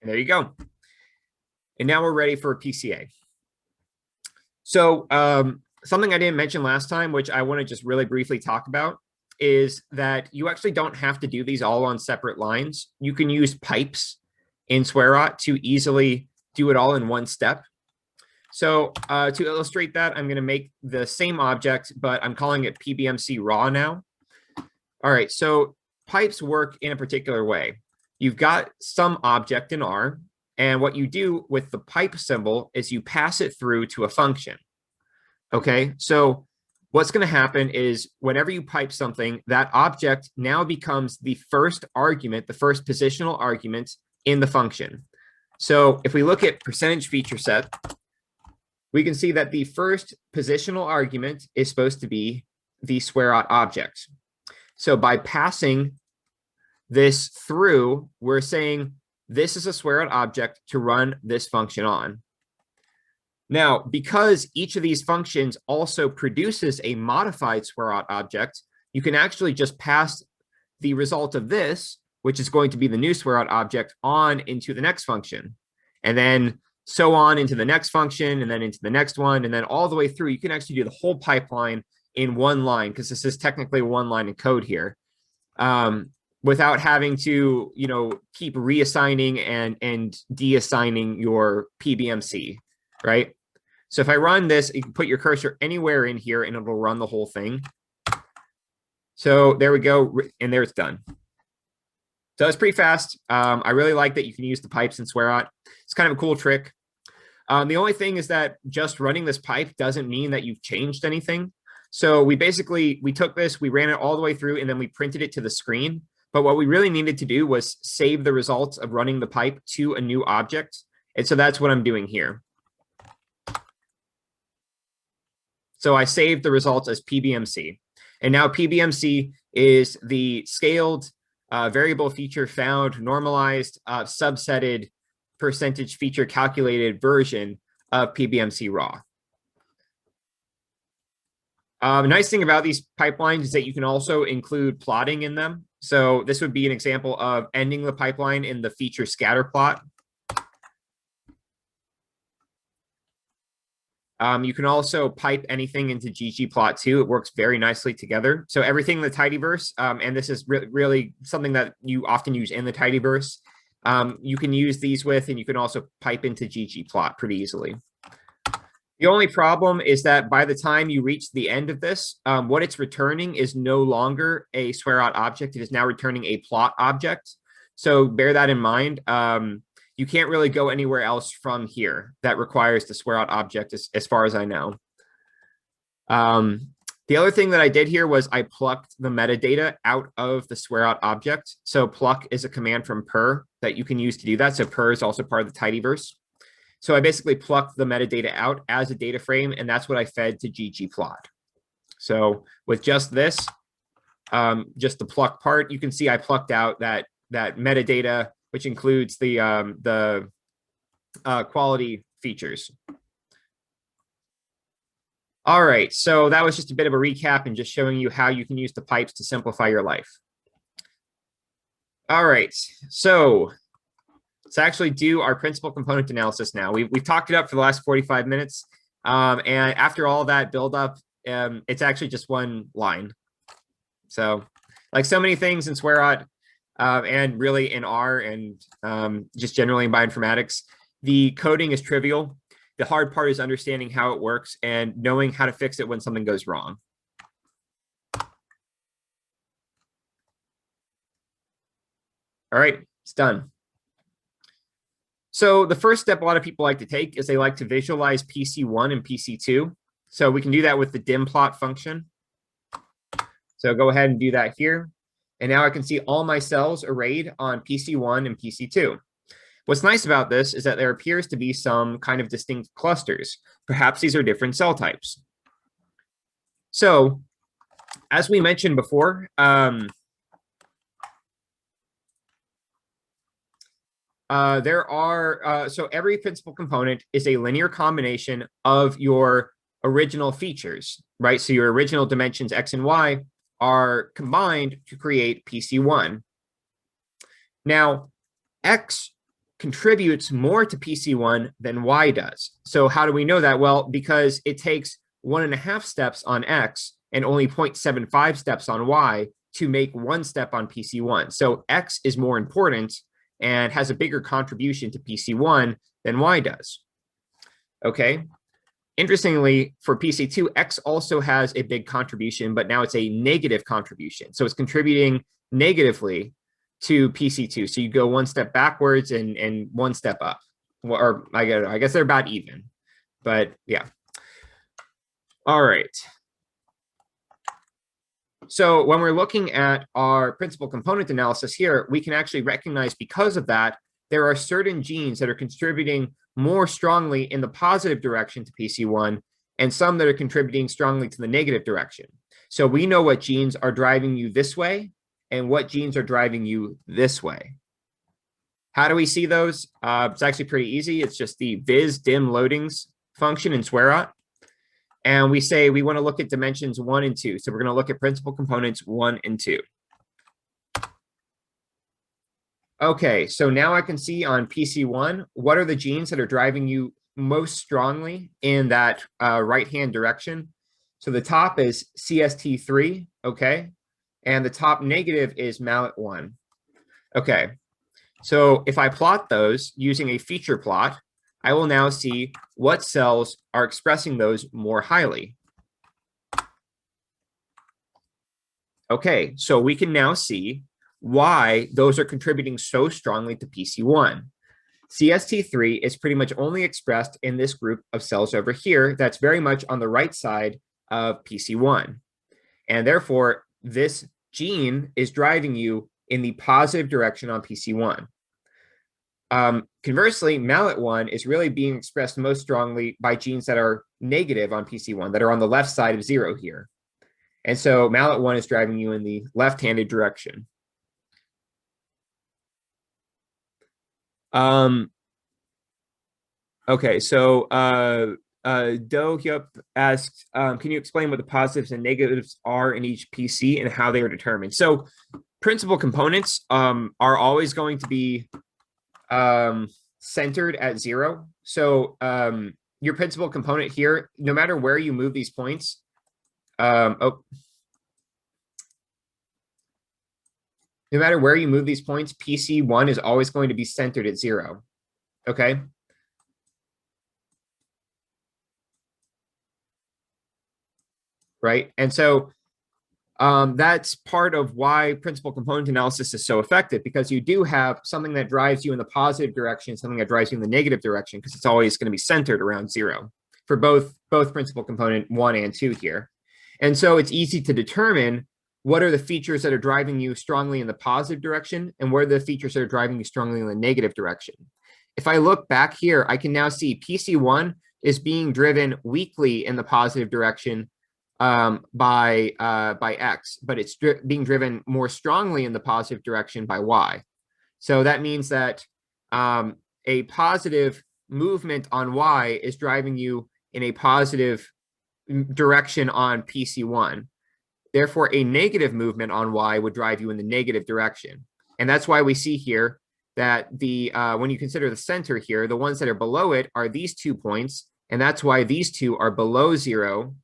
And there you go. And now we're ready for PCA. So something I didn't mention last time, which I want to just really briefly talk about, is that you actually don't have to do these all on separate lines. You can use pipes in Seurat to easily do it all in one step. So to illustrate that, I'm going to make the same object, but I'm calling it PBMC raw now. All right, so pipes work in a particular way. You've got some object in R, and what you do with the pipe symbol is you pass it through to a function. Okay, so what's going to happen is whenever you pipe something, that object now becomes the first argument, the first positional argument in the function. So if we look at percentage feature set, we can see that the first positional argument is supposed to be the Seurat object. So by passing this through, we're saying this is a Seurat object to run this function on. Now, because each of these functions also produces a modified Seurat object, you can actually just pass the result of this, which is going to be the new Seurat object, on into the next function. And then so on into the next function, and then into the next one, and then all the way through. You can actually do the whole pipeline in one line, because this is technically one line of code here, without having to, keep reassigning and deassigning your PBMC, right? So if I run this, you can put your cursor anywhere in here and it'll run the whole thing. So there we go, and there it's done. So it's pretty fast. I really like that you can use the pipes in Seurat. It's kind of a cool trick. The only thing is that just running this pipe doesn't mean that you've changed anything. So we took this, we ran it all the way through, and then we printed it to the screen. But what we really needed to do was save the results of running the pipe to a new object. And so that's what I'm doing here. So I saved the results as PBMC. And now PBMC is the scaled variable feature found, normalized, subsetted percentage feature calculated version of PBMC raw. The nice thing about these pipelines is that you can also include plotting in them. So this would be an example of ending the pipeline in the feature scatter plot. You can also pipe anything into ggplot too. It works very nicely together. So everything in the tidyverse, and this is really something that you often use in the tidyverse, you can use these with, and you can also pipe into ggplot pretty easily. The only problem is that by the time you reach the end of this, what it's returning is no longer a Seurat object. It is now returning a plot object. So bear that in mind. You can't really go anywhere else from here that requires the Seurat object, as far as I know. The other thing that I did here was I plucked the metadata out of the Seurat object. So pluck is a command from per that you can use to do that. So per is also part of the tidyverse. So I basically plucked the metadata out as a data frame, and that's what I fed to ggplot. So with just this, just the pluck part, you can see I plucked out that metadata, which includes the quality features. All right, so that was just a bit of a recap and just showing you how you can use the pipes to simplify your life. All right, so let's actually do our principal component analysis now. We've talked it up for the last 45 minutes, and after all that build up, it's actually just one line. So like so many things in Seurat, and really in R and just generally in bioinformatics, the coding is trivial. The hard part is understanding how it works and knowing how to fix it when something goes wrong. All right, it's done. So the first step a lot of people like to take is they like to visualize PC1 and PC2. So we can do that with the dim plot function. So go ahead and do that here. And now I can see all my cells arrayed on PC1 and PC2. What's nice about this is that there appears to be some kind of distinct clusters. Perhaps these are different cell types. So as we mentioned before, so every principal component is a linear combination of your original features, right? So your original dimensions X and Y are combined to create PC1. Now, X contributes more to PC1 than Y does. So how do we know that? Well, because it takes 1.5 steps on X and only 0.75 steps on Y to make 1 step on PC1. So X is more important and has a bigger contribution to PC1 than Y does. Okay. Interestingly, for PC2, X also has a big contribution, but now it's a negative contribution. So it's contributing negatively to PC2. So you go 1 step backwards and 1 step up. Or I guess they're about even, but yeah. All right. So when we're looking at our principal component analysis here, we can actually recognize because of that there are certain genes that are contributing more strongly in the positive direction to PC1 and some that are contributing strongly to the negative direction. So we know what genes are driving you this way and what genes are driving you this way. How do we see those? It's actually pretty easy. It's just the viz.dim loadings function in Seurat. And we say we want to look at dimensions 1 and 2. So we're going to look at principal components 1 and 2. Okay, so now I can see on PC1, what are the genes that are driving you most strongly in that right-hand direction? So the top is CST3, okay? And the top negative is mallet1. Okay, so if I plot those using a feature plot, I will now see what cells are expressing those more highly. Okay, so we can now see why those are contributing so strongly to PC1. CST3 is pretty much only expressed in this group of cells over here that's very much on the right side of PC1. And therefore, this gene is driving you in the positive direction on PC1. Conversely, mallet1 is really being expressed most strongly by genes that are negative on PC1, that are on the left side of 0 here. And so mallet1 is driving you in the left-handed direction. Okay, so Do Hyup asked, can you explain what the positives and negatives are in each PC and how they are determined? So principal components are always going to be centered at 0. So your principal component here, no matter where you move these points, no matter where you move these points, PC1 is always going to be centered at 0. Okay. Right. And so that's part of why principal component analysis is so effective, because you do have something that drives you in the positive direction, something that drives you in the negative direction, because it's always going to be centered around 0 for both principal component 1 and 2 here. And so it's easy to determine what are the features that are driving you strongly in the positive direction and what are the features that are driving you strongly in the negative direction. If I look back here, I can now see PC1 is being driven weakly in the positive direction by X, but it's being driven more strongly in the positive direction by Y. So that means that a positive movement on Y is driving you in a positive direction on PC1. Therefore, a negative movement on Y would drive you in the negative direction. And that's why we see here that when you consider the center here, the ones that are below it are these 2 points, and that's why these 2 are below 0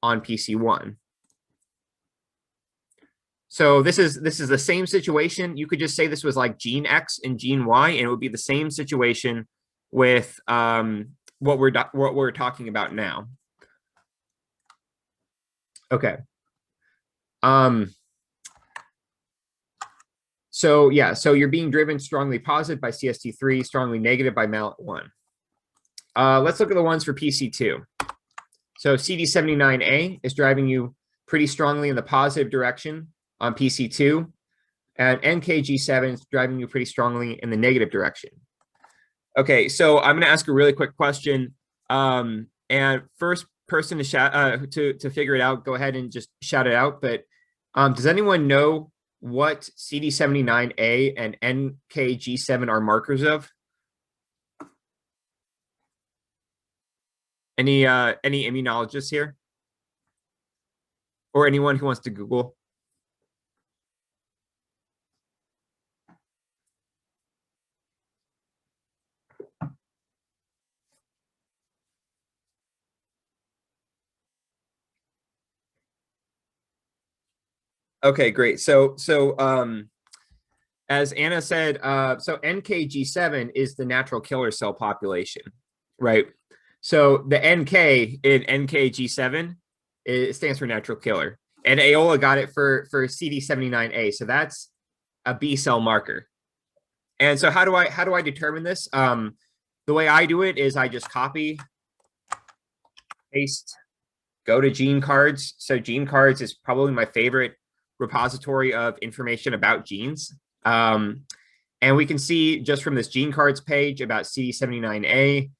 on PC1. So this is the same situation. You could just say this was like gene X and gene Y, and it would be the same situation with what we're talking about now. Okay. So yeah, so you're being driven strongly positive by CST3, strongly negative by mallet1. Let's look at the ones for PC2. So CD79A is driving you pretty strongly in the positive direction on PC2, and NKG7 is driving you pretty strongly in the negative direction. Okay, so I'm going to ask a really quick question, and first person to shout to figure it out, go ahead and just shout it out. But does anyone know what CD79A and NKG7 are markers of? Any immunologists here? Or anyone who wants to Google? Okay, great. So as Anna said, so NKG7 is the natural killer cell population, right? So the NK in NKG7, it stands for natural killer. And Aola got it for CD79A. So that's a B cell marker. And so how do I determine this? The way I do it is I just copy, paste, go to gene cards. So gene cards is probably my favorite repository of information about genes. And And we can see just from this gene cards page about CD79A,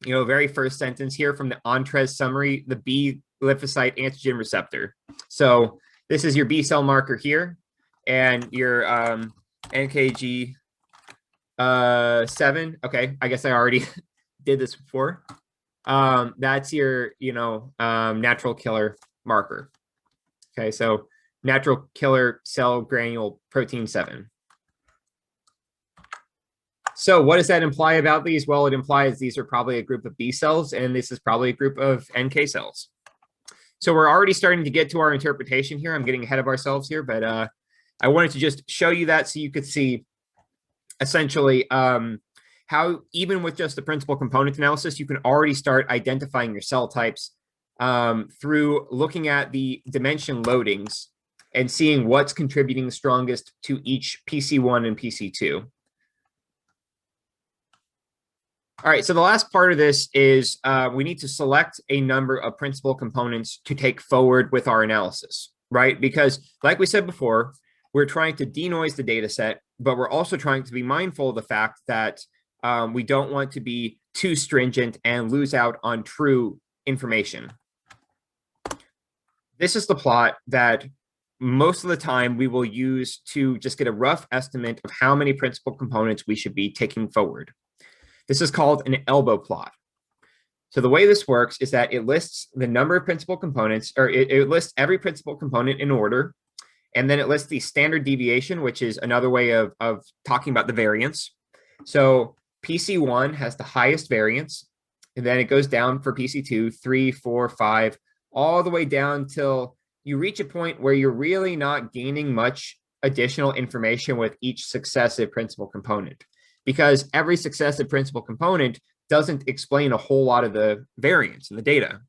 very first sentence here from the Entrez summary, the B lymphocyte antigen receptor. So this is your B cell marker here, and your NKG 7. Okay, I guess I already did this before. That's your, natural killer marker. Okay, so natural killer cell granule protein 7. So what does that imply about these? Well, it implies these are probably a group of B cells, and this is probably a group of NK cells. So we're already starting to get to our interpretation here. I'm getting ahead of ourselves here, but I wanted to just show you that so you could see essentially how even with just the principal component analysis, you can already start identifying your cell types through looking at the dimension loadings and seeing what's contributing the strongest to each PC1 and PC2. All right, so the last part of this is we need to select a number of principal components to take forward with our analysis, right? Because like we said before, we're trying to denoise the data set, but we're also trying to be mindful of the fact that we don't want to be too stringent and lose out on true information. This is the plot that most of the time we will use to just get a rough estimate of how many principal components we should be taking forward. This is called an elbow plot. So the way this works is that it lists the number of principal components, or it lists every principal component in order, and then it lists the standard deviation, which is another way of talking about the variance. So PC1 has the highest variance, and then it goes down for PC2, 3, 4, 5, all the way down till you reach a point where you're really not gaining much additional information with each successive principal component, because every successive principal component doesn't explain a whole lot of the variance in the data.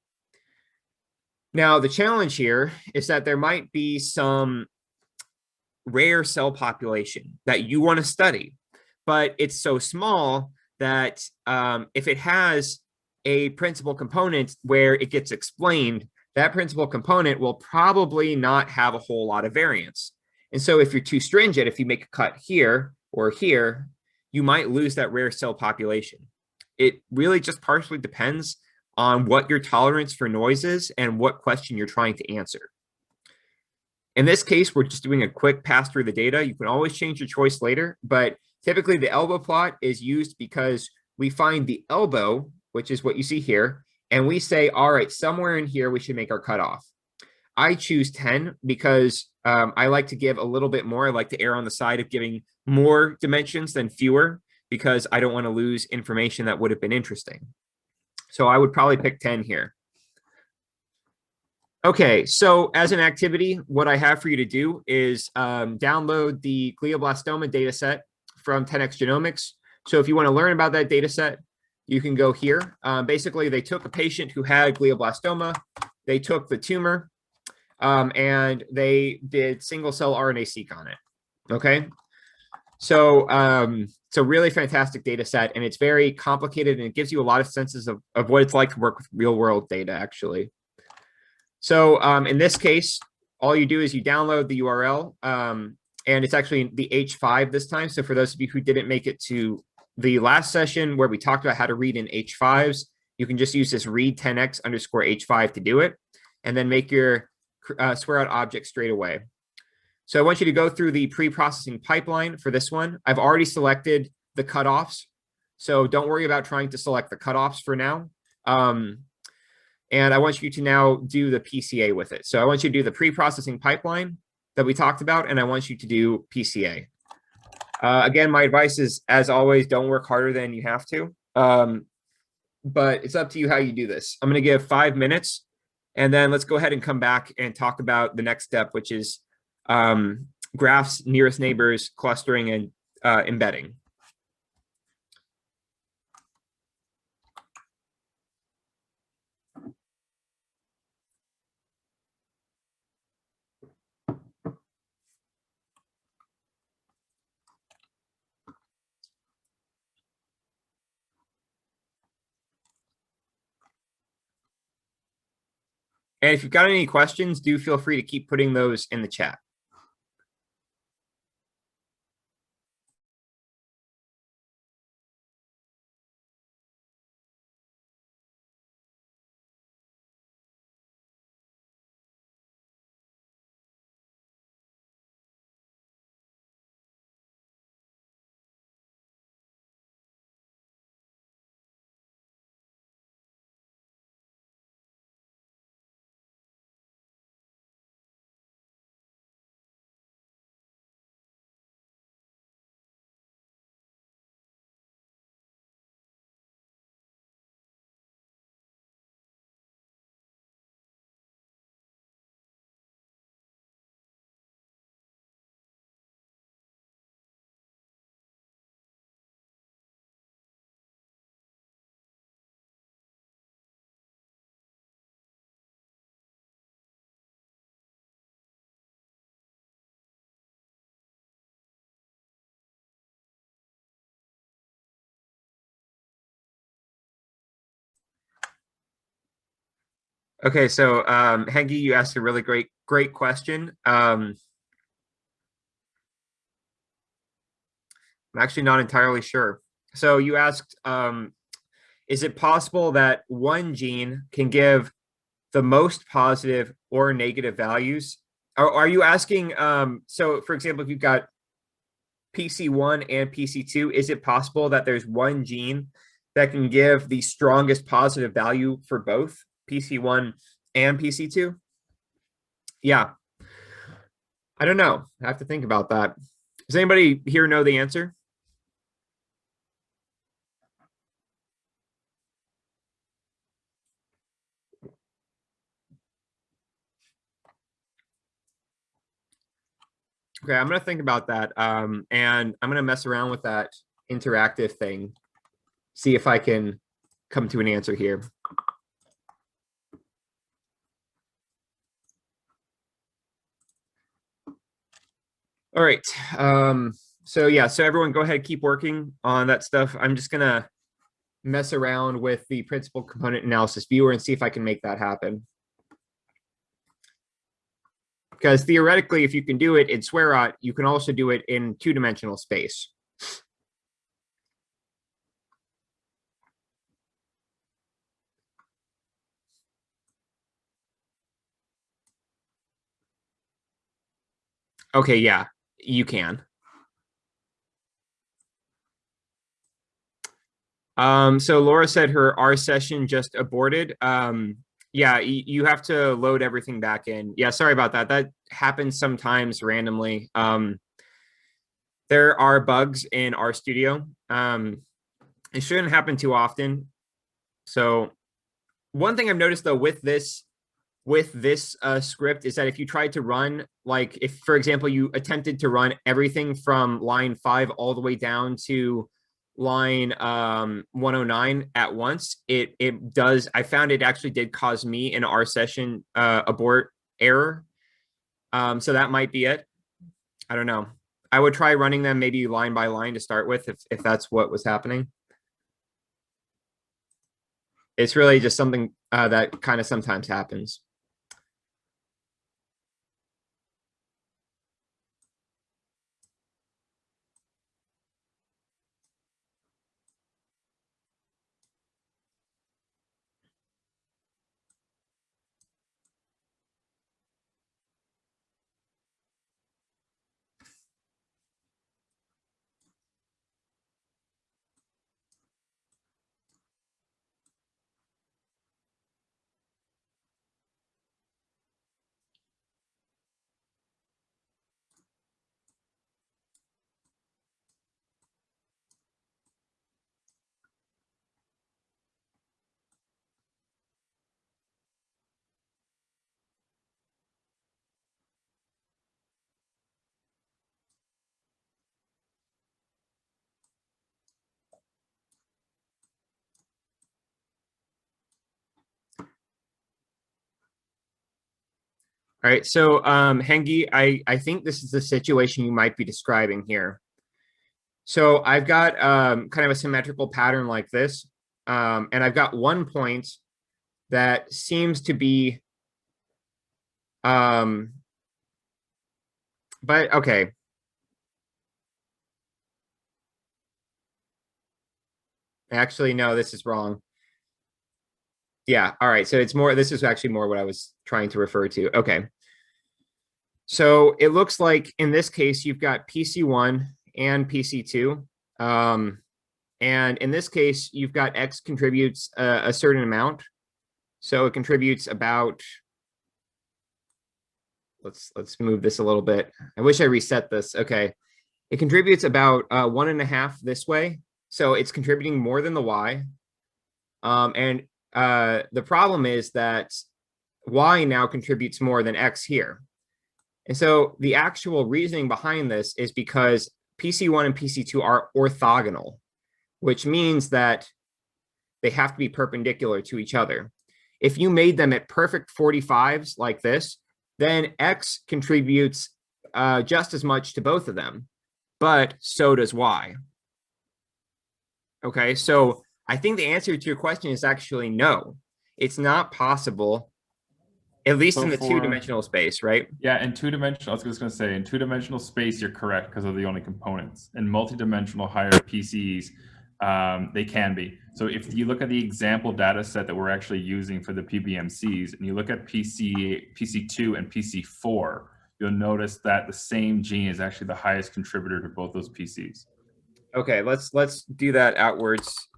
Now, the challenge here is that there might be some rare cell population that you want to study, but it's so small that if it has a principal component where it gets explained, that principal component will probably not have a whole lot of variance. And so if you're too stringent, if you make a cut here or here, you might lose that rare cell population. It really just partially depends on what your tolerance for noise is and what question you're trying to answer. In this case, we're just doing a quick pass through the data. You can always change your choice later, but typically the elbow plot is used because we find the elbow, which is what you see here, and we say, all right, somewhere in here we should make our cutoff. I choose 10 because I like to give a little bit more. I like to err on the side of giving more dimensions than fewer because I don't want to lose information that would have been interesting. So I would probably pick 10 here. Okay, so as an activity, what I have for you to do is download the glioblastoma data set from 10x Genomics. So if you want to learn about that data set, you can go here. Basically, they took a patient who had glioblastoma, they took the tumor, and they did single-cell RNA-Seq on it. Okay, so it's a really fantastic data set, and it's very complicated, and it gives you a lot of senses of what it's like to work with real-world data, actually. So in this case, all you do is you download the URL, and it's actually the H5 this time. So for those of you who didn't make it to the last session where we talked about how to read in H5s, you can just use this read 10x_H5 to do it, and then make your Seurat object straight away. So I want you to go through the pre-processing pipeline for this one. I've already selected the cutoffs, so don't worry about trying to select the cutoffs for now. And I want you to now do the PCA with it. So I want you to do the pre-processing pipeline that we talked about, and I want you to do PCA. Again, my advice is, as always, don't work harder than you have to. But it's up to you how you do this. I'm going to give 5 minutes, and then let's go ahead and come back and talk about the next step, which is graphs, nearest neighbors, clustering, and embedding. And if you've got any questions, do feel free to keep putting those in the chat. Okay, so Hengi, you asked a really great question. I'm actually not entirely sure. So you asked, is it possible that one gene can give the most positive or negative values? Are you asking, so for example, if you've got PC1 and PC2, is it possible that there's one gene that can give the strongest positive value for both PC1 and PC2? Yeah, I don't know. I have to think about that. Does anybody here know the answer? Okay, I'm gonna think about that, and I'm gonna mess around with that interactive thing, see if I can come to an answer here. All right. So yeah, so everyone go ahead, keep working on that stuff. I'm just gonna mess around with the principal component analysis viewer and see if I can make that happen. Because theoretically, if you can do it in Seurat, you can also do it in two-dimensional space. Okay, yeah, you can. So Laura said her R session just aborted. Yeah, you have to load everything back in. Yeah, sorry about that. That happens sometimes randomly. There are bugs in RStudio. It shouldn't happen too often. So one thing I've noticed though with this script is that if you tried to run, like if, for example, you attempted to run everything from line 5 all the way down to line 109 at once, it does. I found it actually did cause me an R session abort error. So that might be it. I don't know. I would try running them maybe line by line to start with if that's what was happening. It's really just something that kind of sometimes happens. All right, so Hengi, I think this is the situation you might be describing here. So I've got kind of a symmetrical pattern like this, and I've got one point that seems to be, but okay. Actually, no, this is wrong. Yeah, all right, so it's more, this is actually more what I was trying to refer to. Okay. So it looks like in this case, you've got PC1 and PC2. And in this case, you've got X contributes a certain amount. So it contributes about, let's move this a little bit. I wish I reset this. Okay. It contributes about 1.5 this way. So it's contributing more than the Y. And the problem is that Y now contributes more than X here. And so the actual reasoning behind this is because PC1 and PC2 are orthogonal, which means that they have to be perpendicular to each other. If you made them at perfect 45s like this, then X contributes just as much to both of them, but so does Y. Okay, so I think the answer to your question is actually no. It's not possible At least So in the for two-dimensional space, right? yeah, in two-dimensional, I was just going to say, in two-dimensional space, you're correct because of the only components. In multi-dimensional higher PCs, they can be. So if you look at the example data set that we're actually using for the PBMCs, and you look at PC2 and PC4, you'll notice that the same gene is actually the highest contributor to both those PCs. Okay, let's do that outwards.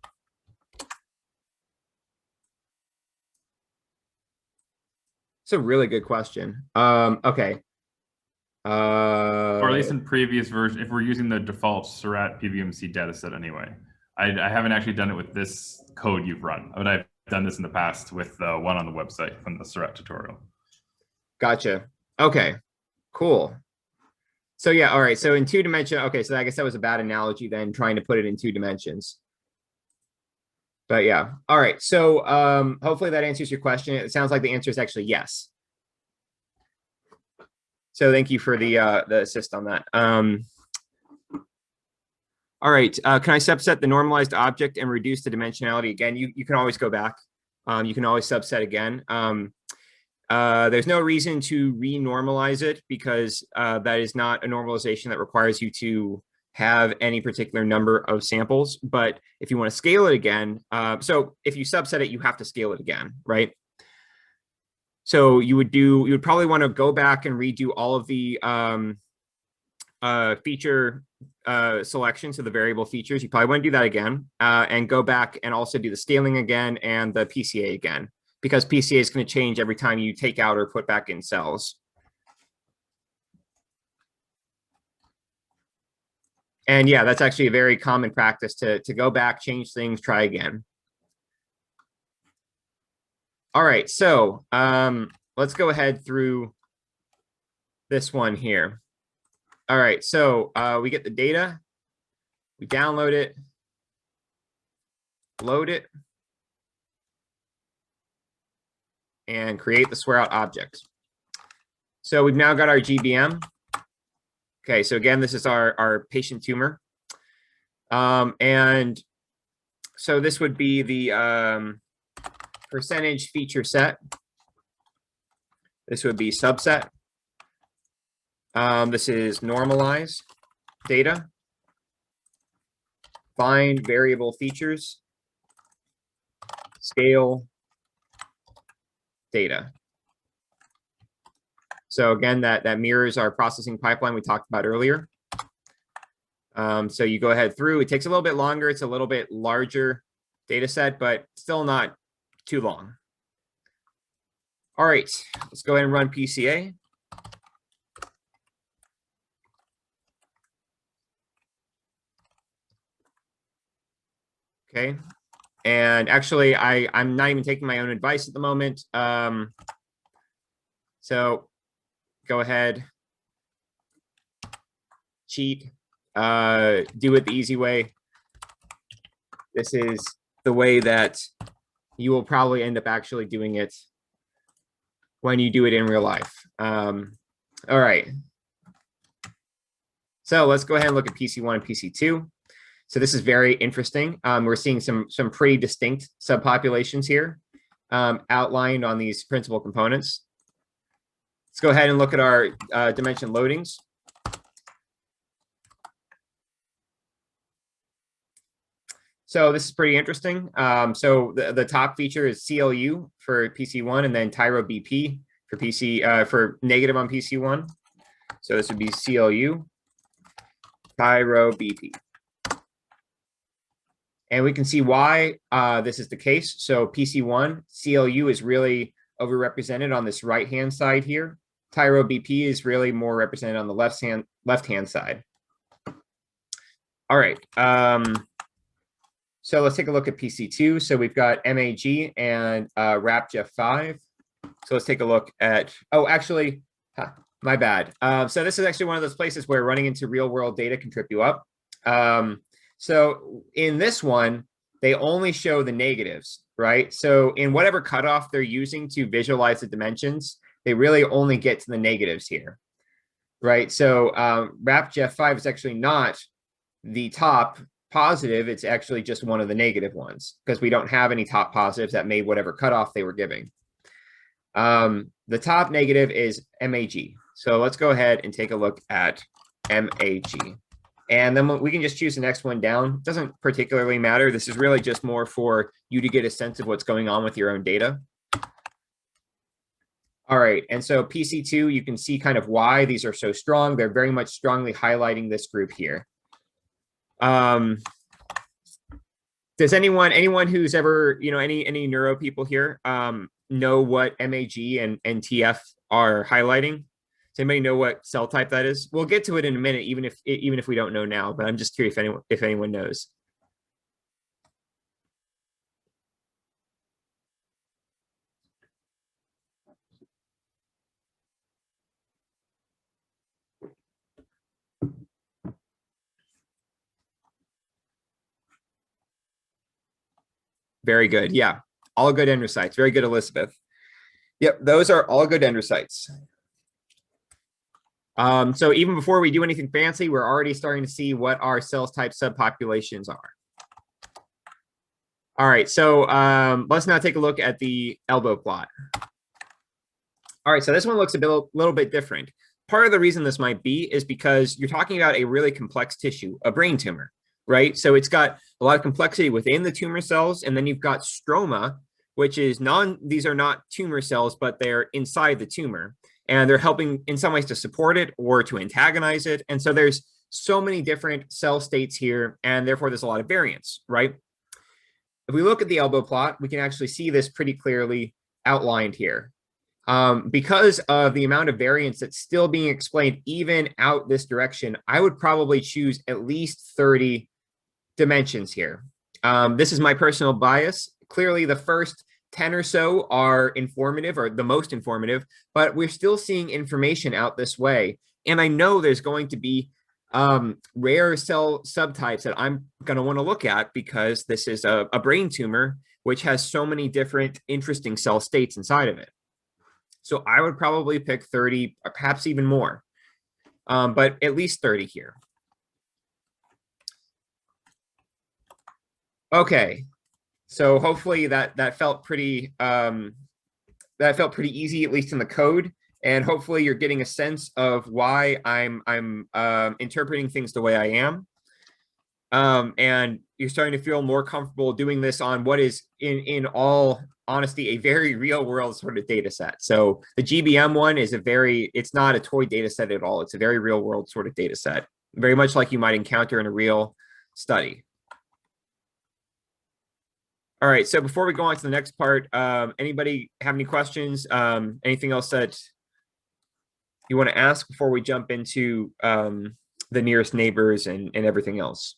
It's a really good question. Okay. Or at least in previous version, if we're using the default Seurat PBMC dataset anyway. I haven't actually done it with this code you've run, but I've done this in the past with one on the website from the Seurat tutorial. Gotcha. Okay, cool. So yeah, all right. So in two dimension, okay, so I guess that was a bad analogy then, trying to put it in two dimensions. But yeah, all right. So hopefully that answers your question. It sounds like the answer is actually yes. So thank you for the assist on that. All right, can I subset the normalized object and reduce the dimensionality again? You can always go back. You can always subset again. There's no reason to renormalize it because that is not a normalization that requires you to have any particular number of samples. But if you want to scale it again, so if you subset it, you have to scale it again, right? So you would probably want to go back and redo all of the feature selections of the variable features. You probably want to do that again and go back and also do the scaling again and the PCA again, because PCA is going to change every time you take out or put back in cells. And yeah, that's actually a very common practice to go back, change things, try again. All right, so let's go ahead through this one here. All right, so we get the data, we download it, load it, and create the swear out object. So we've now got our GBM. Okay, so again, this is our patient tumor. And so this would be the percentage feature set. This would be subset. This is normalize data, find variable features, scale data. So again, that mirrors our processing pipeline we talked about earlier. So you go ahead through. It takes a little bit longer. It's a little bit larger data set, but still not too long. All right, let's go ahead and run PCA. Okay, and actually, I'm not even taking my own advice at the moment. So go ahead, cheat, do it the easy way. This is the way that you will probably end up actually doing it when you do it in real life. All right. So let's go ahead and look at PC1 and PC2. So this is very interesting. We're seeing some pretty distinct subpopulations here outlined on these principal components. Let's go ahead and look at our dimension loadings. So this is pretty interesting. So the top feature is CLU for PC1 and then Tyro BP for PC for negative on PC1. So this would be CLU, Tyro BP. And we can see why this is the case. So PC1, CLU is really overrepresented on this right-hand side here. Tyro BP is really more represented on the left-hand side. All right. So let's take a look at PC2. So we've got MAG and RAPGEF5. So let's take a look at, oh, actually, my bad. So this is actually one of those places where running into real world data can trip you up. So in this one, they only show the negatives, right? So in whatever cutoff they're using to visualize the dimensions, they really only get to the negatives here, right? So RAPGEF5 is actually not the top positive. It's actually just one of the negative ones because we don't have any top positives that made whatever cutoff they were giving. The top negative is MAG. So let's go ahead and take a look at MAG. And then we can just choose the next one down. It doesn't particularly matter. This is really just more for you to get a sense of what's going on with your own data. All right, and so PC2, you can see kind of why these are so strong. They're very much strongly highlighting this group here. Does anyone who's ever, any neuro people here know what MAG and TF are highlighting? Does anybody know what cell type that is? We'll get to it in a minute, even if we don't know now, but I'm just curious if anyone knows. Very good. Yeah. Oligodendrocytes. Very good, Elizabeth. Yep. Those are oligodendrocytes. So even before we do anything fancy, we're already starting to see what our cells type subpopulations are. All right. So let's now take a look at the elbow plot. All right. So this one looks a little bit different. Part of the reason this might be is because you're talking about a really complex tissue, a brain tumor. Right? So it's got a lot of complexity within the tumor cells, and then you've got stroma, which is these are not tumor cells, but they're inside the tumor, and they're helping in some ways to support it or to antagonize it. And so there's so many different cell states here, and therefore there's a lot of variance, right? If we look at the elbow plot, we can actually see this pretty clearly outlined here. Because of the amount of variance that's still being explained even out this direction, I would probably choose at least 30 dimensions here. This is my personal bias. Clearly, the first 10 or so are informative, or the most informative, but we're still seeing information out this way. And I know there's going to be rare cell subtypes that I'm going to want to look at, because this is a brain tumor, which has so many different interesting cell states inside of it. So I would probably pick 30, or perhaps even more, but at least 30 here. Okay, so hopefully that felt pretty easy, at least in the code, and hopefully you're getting a sense of why I'm interpreting things the way I am, and you're starting to feel more comfortable doing this on what is, in all honesty, a very real world sort of data set. So the GBM one is it's not a toy data set at all. It's a very real world sort of data set, very much like you might encounter in a real study. All right, so before we go on to the next part, anybody have any questions? Anything else that you want to ask before we jump into the nearest neighbors and everything else?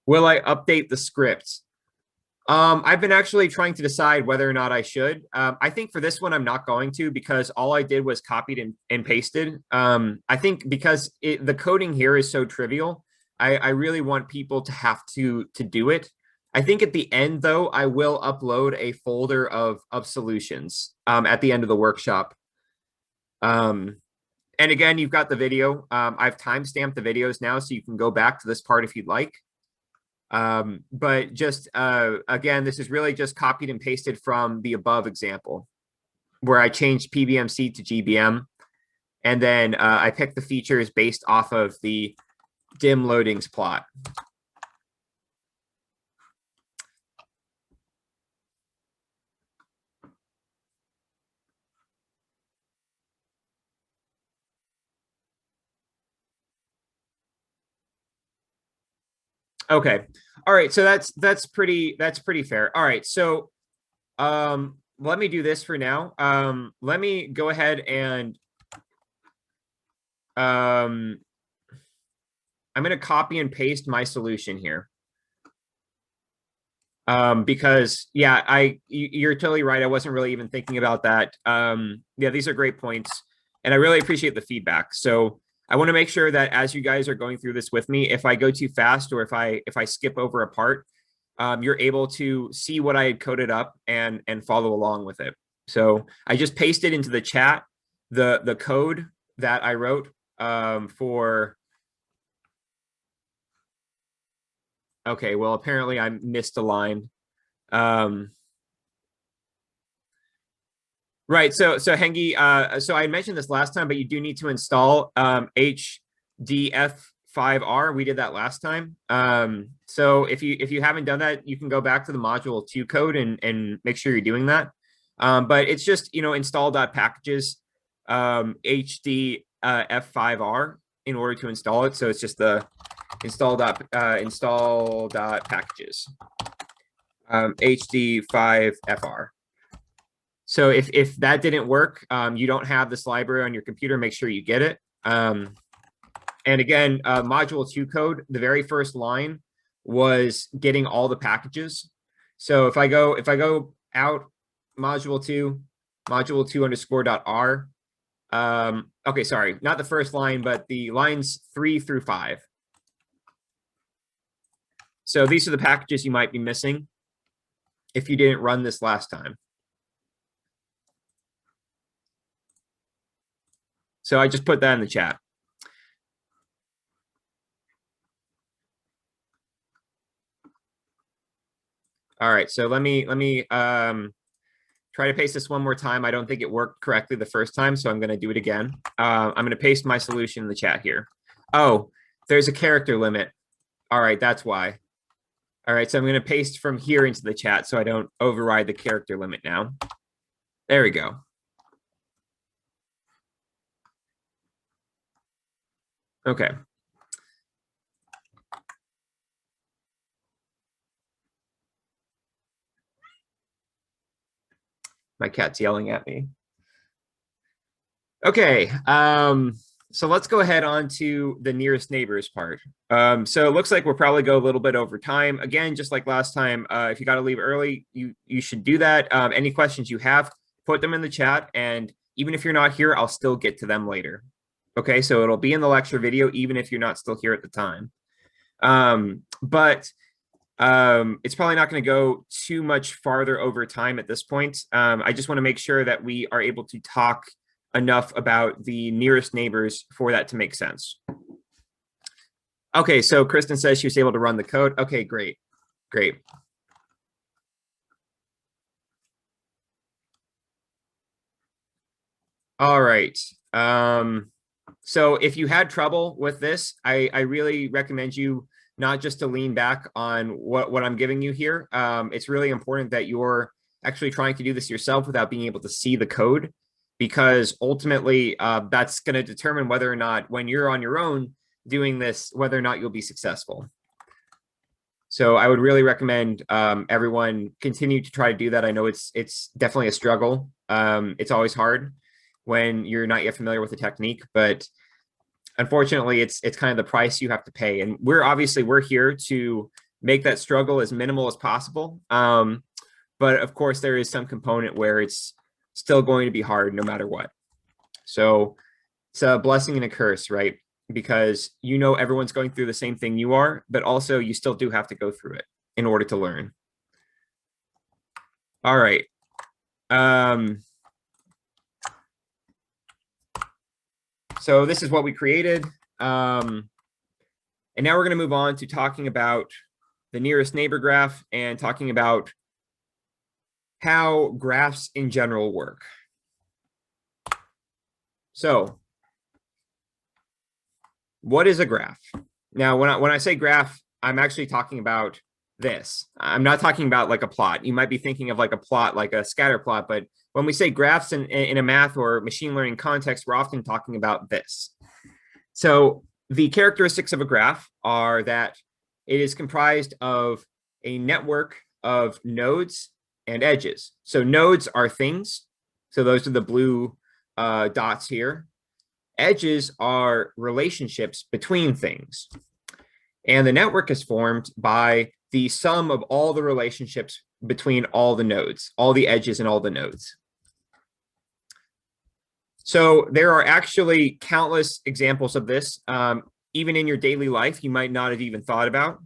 Will I update the script? I've been actually trying to decide whether or not I should. I think for this one, I'm not going to, because all I did was copied and pasted. I think because the coding here is so trivial, I really want people to have to do it. I think at the end, though, I will upload a folder of solutions at the end of the workshop. And again, you've got the video. I've timestamped the videos now, so you can go back to this part if you'd like. But just, again, this is really just copied and pasted from the above example, where I changed PBMC to GBM. And then I picked the features based off of the dim loadings plot. Okay. All right. So that's pretty fair. All right. So let me do this for now. Let me go ahead and I'm going to copy and paste my solution here. Because yeah, you're totally right. I wasn't really even thinking about that. Yeah, these are great points, and I really appreciate the feedback. So I want to make sure that as you guys are going through this with me, if I go too fast or if I skip over a part, you're able to see what I had coded up and follow along with it. So I just pasted into the chat the code that I wrote for, okay, well, apparently I missed a line. Right. So Hengi, so I mentioned this last time, but you do need to install HDF5R. We did that last time. So if you haven't done that, you can go back to the module 2 code and make sure you're doing that. But it's just, install.packages HDF5R in order to install it. So it's just the install.packages HD5FR. So if that didn't work, you don't have this library on your computer, make sure you get it. And again, module 2 code, the very first line was getting all the packages. So if I go out module 2 _.r, okay, sorry, not the first line, but the lines 3 through 5. So these are the packages you might be missing if you didn't run this last time. So I just put that in the chat. All right, so let me try to paste this one more time. I don't think it worked correctly the first time, so I'm going to do it again. I'm going to paste my solution in the chat here. Oh, there's a character limit. All right, that's why. All right, so I'm going to paste from here into the chat so I don't override the character limit now. There we go. Okay. My cat's yelling at me. Okay, so let's go ahead on to the nearest neighbors part. So it looks like we'll probably go a little bit over time. Again, just like last time, if you got to leave early, you should do that. Any questions you have, put them in the chat, and even if you're not here, I'll still get to them later. Okay, so it'll be in the lecture video, even if you're not still here at the time. But it's probably not going to go too much farther over time at this point. I just want to make sure that we are able to talk enough about the nearest neighbors for that to make sense. Okay, so Kristen says she was able to run the code. Okay, great, great. All right. So if you had trouble with this, I really recommend you not just to lean back on what I'm giving you here. It's really important that you're actually trying to do this yourself without being able to see the code, because ultimately that's going to determine whether or not, when you're on your own doing this, whether or not you'll be successful. So I would really recommend everyone continue to try to do that. I know it's definitely a struggle. It's always hard when you're not yet familiar with the technique, but unfortunately it's kind of the price you have to pay. And we're here to make that struggle as minimal as possible. But of course there is some component where it's still going to be hard no matter what. So it's a blessing and a curse, right? Because everyone's going through the same thing you are, but also you still do have to go through it in order to learn. All right. So this is what we created. And now we're going to move on to talking about the nearest neighbor graph and talking about how graphs in general work. So what is a graph? Now, when I say graph, I'm actually talking about this. I'm not talking about like a plot. You might be thinking of like a plot, like a scatter plot, but when we say graphs in a math or machine learning context, we're often talking about this. So the characteristics of a graph are that it is comprised of a network of nodes and edges. So nodes are things. So those are the blue dots here. Edges are relationships between things. And the network is formed by the sum of all the relationships between all the nodes, all the edges and all the nodes. So there are actually countless examples of this. Even in your daily life, you might not have even thought about.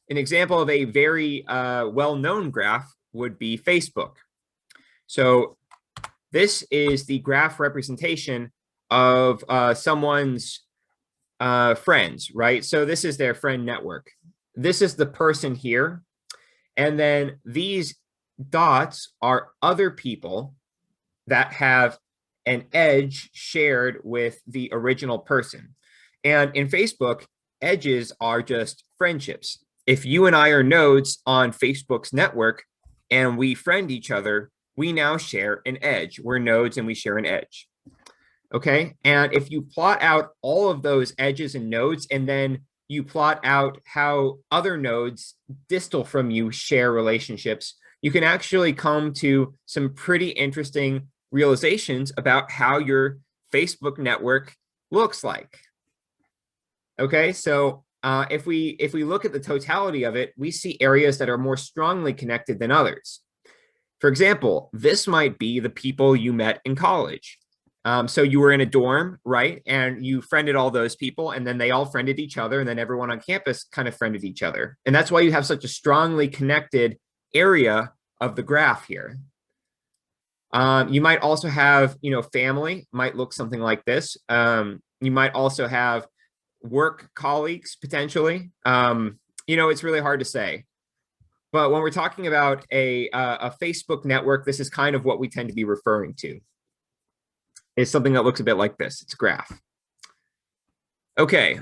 An example of a very well-known graph would be Facebook. So this is the graph representation of someone's friends, right? So this is their friend network. This is the person here. And then these dots are other people that have an edge shared with the original person. And in Facebook, edges are just friendships. If you and I are nodes on Facebook's network and we friend each other, we now share an edge. We're nodes and we share an edge. Okay. And if you plot out all of those edges and nodes, and then you plot out how other nodes distal from you share relationships, you can actually come to some pretty interesting realizations about how your Facebook network looks like. Okay, so if we look at the totality of it, we see areas that are more strongly connected than others. For example, this might be the people you met in college. So you were in a dorm, right? And you friended all those people, and then they all friended each other, and then everyone on campus kind of friended each other. And that's why you have such a strongly connected area of the graph here. You might also have, family might look something like this. You might also have work colleagues potentially. It's really hard to say. But when we're talking about a Facebook network, this is kind of what we tend to be referring to. It's something that looks a bit like this. It's a graph. Okay.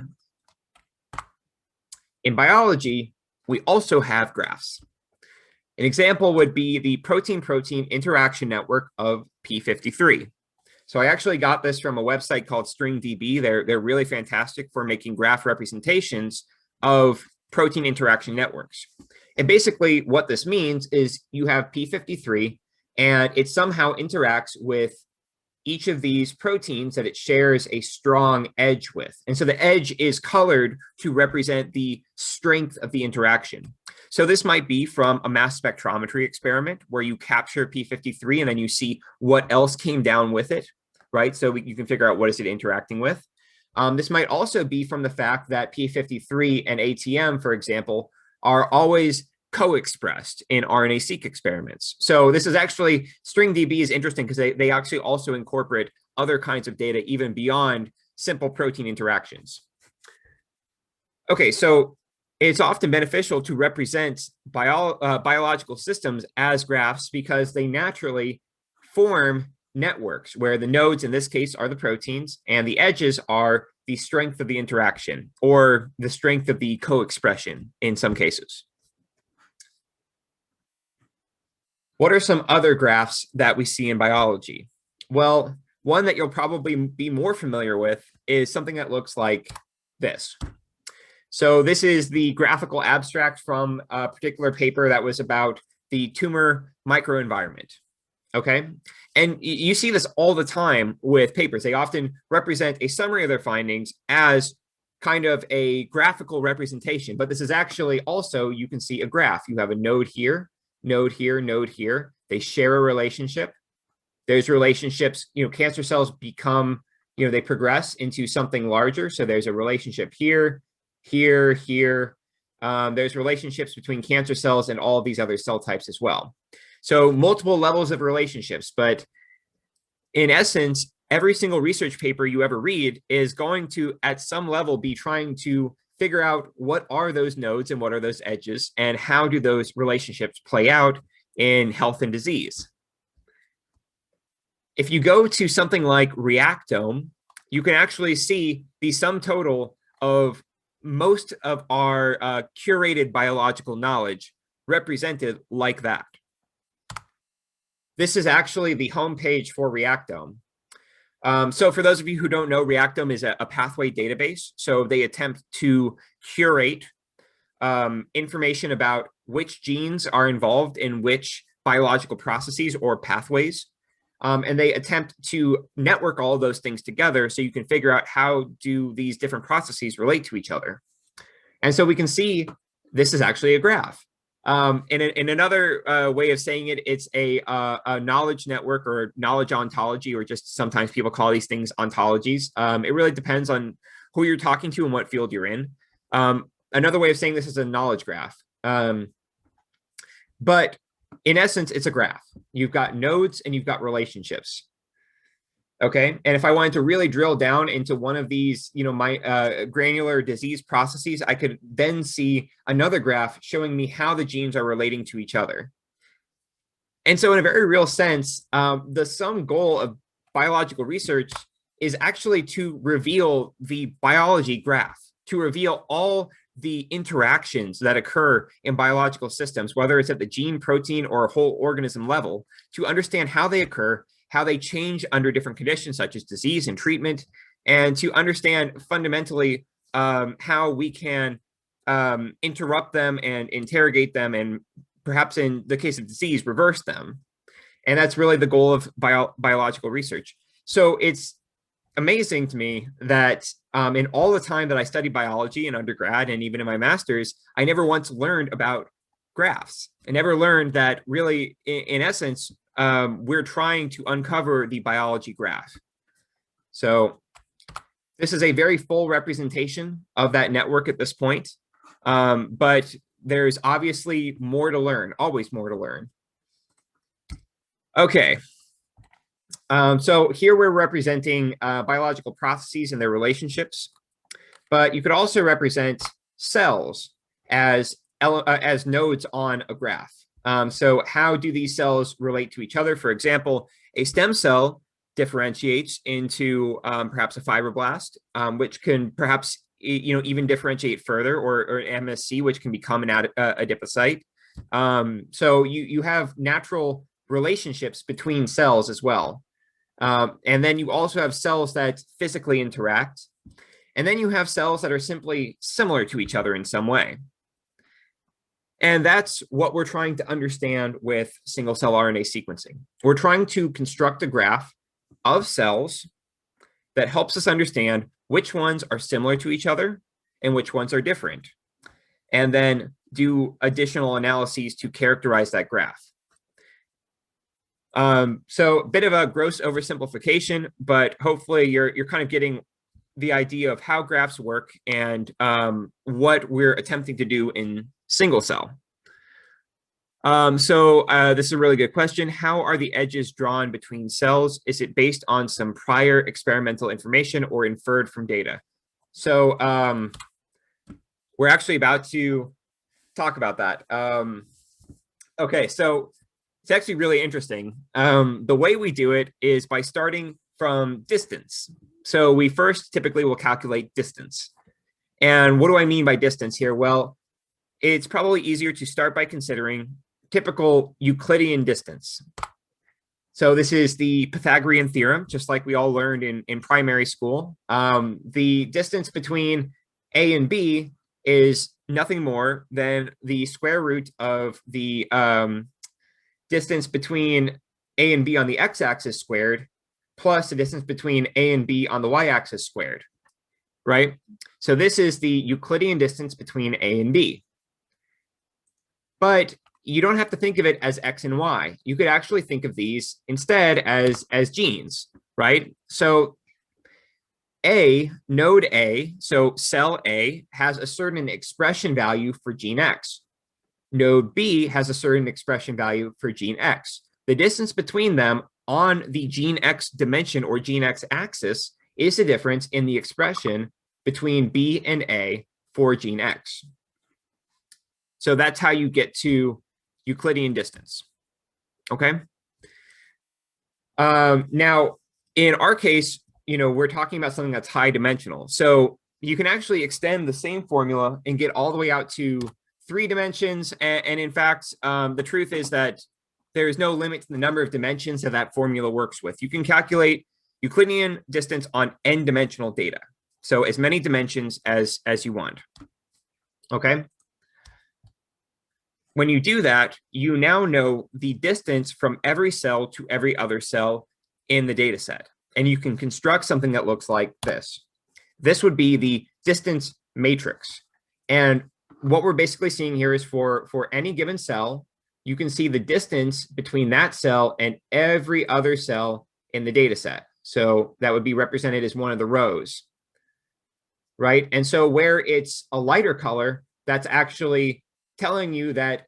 In biology, we also have graphs. An example would be the protein-protein interaction network of P53. So I actually got this from a website called StringDB. They're really fantastic for making graph representations of protein interaction networks. And basically what this means is you have P53 and it somehow interacts with each of these proteins that it shares a strong edge with. And so the edge is colored to represent the strength of the interaction. So this might be from a mass spectrometry experiment where you capture P53 and then you see what else came down with it, right? So you can figure out what is it interacting with. This might also be from the fact that P53 and ATM, for example, are always co-expressed in RNA-seq experiments. So this is actually, StringDB is interesting because they actually also incorporate other kinds of data even beyond simple protein interactions. Okay, so it's often beneficial to represent biological systems as graphs because they naturally form networks where the nodes in this case are the proteins and the edges are the strength of the interaction or the strength of the co-expression in some cases. What are some other graphs that we see in biology? Well, one that you'll probably be more familiar with is something that looks like this. So this is the graphical abstract from a particular paper that was about the tumor microenvironment. Okay, and you see this all the time with papers. They often represent a summary of their findings as kind of a graphical representation, but this is actually also, you can see a graph. You have a node here, node here, node here. They share a relationship. There's relationships, cancer cells become, they progress into something larger. So there's a relationship here, here, here. There's relationships between cancer cells and all of these other cell types as well. So multiple levels of relationships, but in essence, every single research paper you ever read is going to, at some level, be trying to figure out what are those nodes and what are those edges and how do those relationships play out in health and disease. If you go to something like Reactome, you can actually see the sum total of most of our curated biological knowledge represented like that. This is actually the homepage for Reactome. So for those of you who don't know, Reactome is a pathway database. So they attempt to curate information about which genes are involved in which biological processes or pathways. And they attempt to network all of those things together so you can figure out how do these different processes relate to each other. And so we can see this is actually a graph. In another way of saying it, it's a knowledge network or knowledge ontology, or just sometimes people call these things ontologies. It really depends on who you're talking to and what field you're in. Another way of saying this is a knowledge graph. But in essence, it's a graph. You've got nodes and you've got relationships. Okay. And if I wanted to really drill down into one of these, my granular disease processes, I could then see another graph showing me how the genes are relating to each other. And so in a very real sense, the sum goal of biological research is actually to reveal the biology graph, to reveal all the interactions that occur in biological systems, whether it's at the gene, protein, or whole organism level, to understand how they occur, how they change under different conditions such as disease and treatment, and to understand fundamentally how we can interrupt them and interrogate them, and perhaps in the case of disease, reverse them. And that's really the goal of biological research. So it's amazing to me that in all the time that I studied biology in undergrad and even in my master's, I never once learned about graphs. I never learned that really, in essence, we're trying to uncover the biology graph. So this is a very full representation of that network at this point, but there's obviously more to learn, always more to learn. Okay. So here we're representing biological processes and their relationships, but you could also represent cells as nodes on a graph. So how do these cells relate to each other? For example, a stem cell differentiates into perhaps a fibroblast, which can perhaps even differentiate further, or MSC, which can become an adipocyte. So you have natural relationships between cells as well. And then you also have cells that physically interact. And then you have cells that are simply similar to each other in some way. And that's what we're trying to understand with single-cell RNA sequencing. We're trying to construct a graph of cells that helps us understand which ones are similar to each other and which ones are different, and then do additional analyses to characterize that graph. So a bit of a gross oversimplification, but hopefully you're kind of getting the idea of how graphs work and what we're attempting to do in single cell. So this is a really good question. How are the edges drawn between cells? Is it based on some prior experimental information or inferred from data? So we're actually about to talk about that. Okay, so it's actually really interesting. The way we do it is by starting from distance. So we first typically will calculate distance. And what do I mean by distance here? Well, it's probably easier to start by considering typical Euclidean distance. So this is the Pythagorean theorem, just like we all learned in primary school. The distance between A and B is nothing more than the square root of the distance between A and B on the x-axis squared plus the distance between A and B on the y-axis squared, right? So this is the Euclidean distance between A and B. But you don't have to think of it as x and y. You could actually think of these instead as genes, right? So node A, so cell A, has a certain expression value for gene X. Node B has a certain expression value for gene X. The distance between them on the gene X dimension or gene X axis is the difference in the expression between B and A for gene X. So that's how you get to Euclidean distance. Okay. Now, in our case, we're talking about something that's high dimensional. So you can actually extend the same formula and get all the way out to 3 dimensions. And in fact, the truth is that there is no limit to the number of dimensions that formula works with. You can calculate Euclidean distance on n-dimensional data. So as many dimensions as you want. Okay. When you do that, you now know the distance from every cell to every other cell in the data set. And you can construct something that looks like this. This would be the distance matrix. And what we're basically seeing here is for any given cell, you can see the distance between that cell and every other cell in the data set. So that would be represented as one of the rows, right? And so where it's a lighter color, that's actually telling you that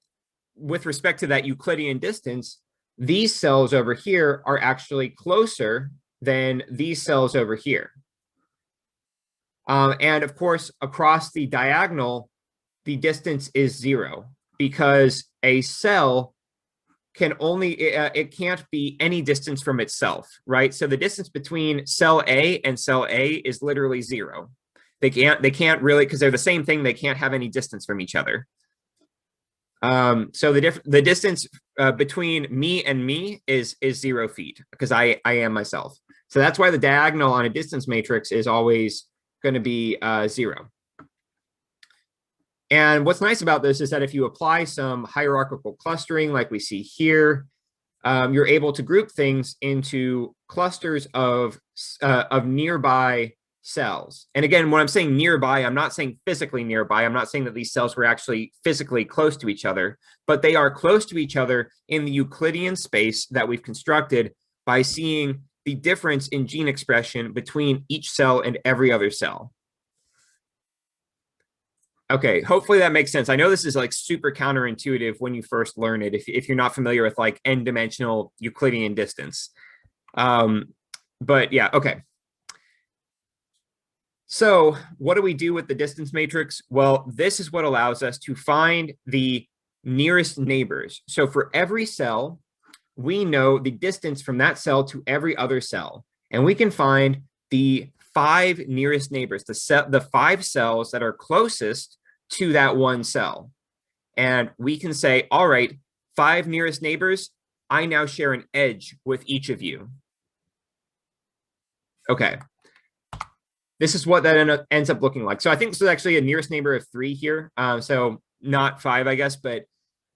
with respect to that Euclidean distance, these cells over here are actually closer than these cells over here. And of course, across the diagonal, the distance is 0 because a cell can only, it can't be any distance from itself, right? So the distance between cell A and cell A is literally 0. They can't really, because they're the same thing, they can't have any distance from each other. So the distance between me and me is 0 feet because I am myself. So that's why the diagonal on a distance matrix is always going to be 0. And what's nice about this is that if you apply some hierarchical clustering like we see here, you're able to group things into clusters of nearby cells. And again, when I'm saying nearby, I'm not saying physically nearby. I'm not saying that these cells were actually physically close to each other, but they are close to each other in the Euclidean space that we've constructed by seeing the difference in gene expression between each cell and every other cell. Okay, hopefully that makes sense. I know this is like super counterintuitive when you first learn it, if you're not familiar with like n-dimensional Euclidean distance. But yeah, okay. So what do we do with the distance matrix? Well, this is what allows us to find the nearest neighbors. So for every cell, we know the distance from that cell to every other cell. And we can find the 5 nearest neighbors, the 5 cells that are closest to that one cell. And we can say, all right, 5 nearest neighbors, I now share an edge with each of you. Okay. This is what that ends up looking like. So I think this is actually a nearest neighbor of 3 here. So not 5, I guess, but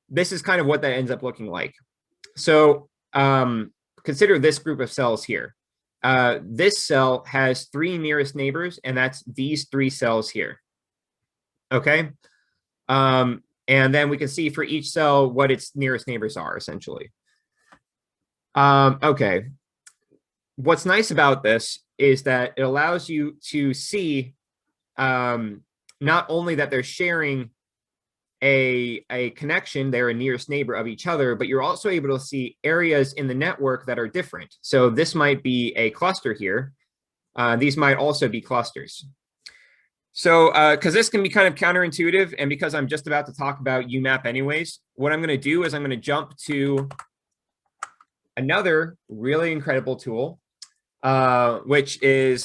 this is kind of what that ends up looking like. So consider this group of cells here. This cell has 3 nearest neighbors, and that's these 3 cells here. Okay. And then we can see for each cell what its nearest neighbors are, essentially. Okay. What's nice about this is that it allows you to see not only that they're sharing a connection, they're a nearest neighbor of each other, but you're also able to see areas in the network that are different. So this might be a cluster here. These might also be clusters. So because this can be kind of counterintuitive, and because I'm just about to talk about UMAP anyways, what I'm going to do is I'm going to jump to another really incredible tool, which I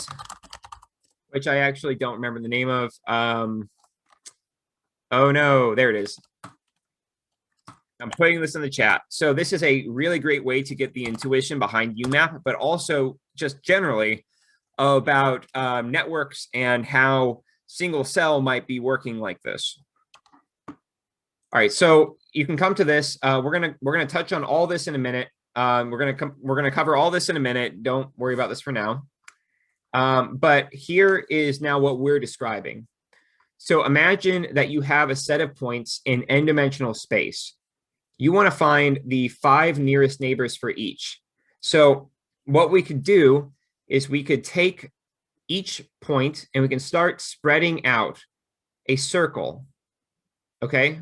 actually don't remember the name of. Oh no, there it is. I'm putting this in the chat. So this is a really great way to get the intuition behind UMAP, but also just generally about networks and how single cell might be working like this. All right, so you can come to this. We're gonna touch on all this in a minute. We're gonna cover all this in a minute. Don't worry about this for now. But here is now what we're describing. So imagine that you have a set of points in n-dimensional space. You want to find the 5 nearest neighbors for each. So what we could do is we could take each point and we can start spreading out a circle. Okay?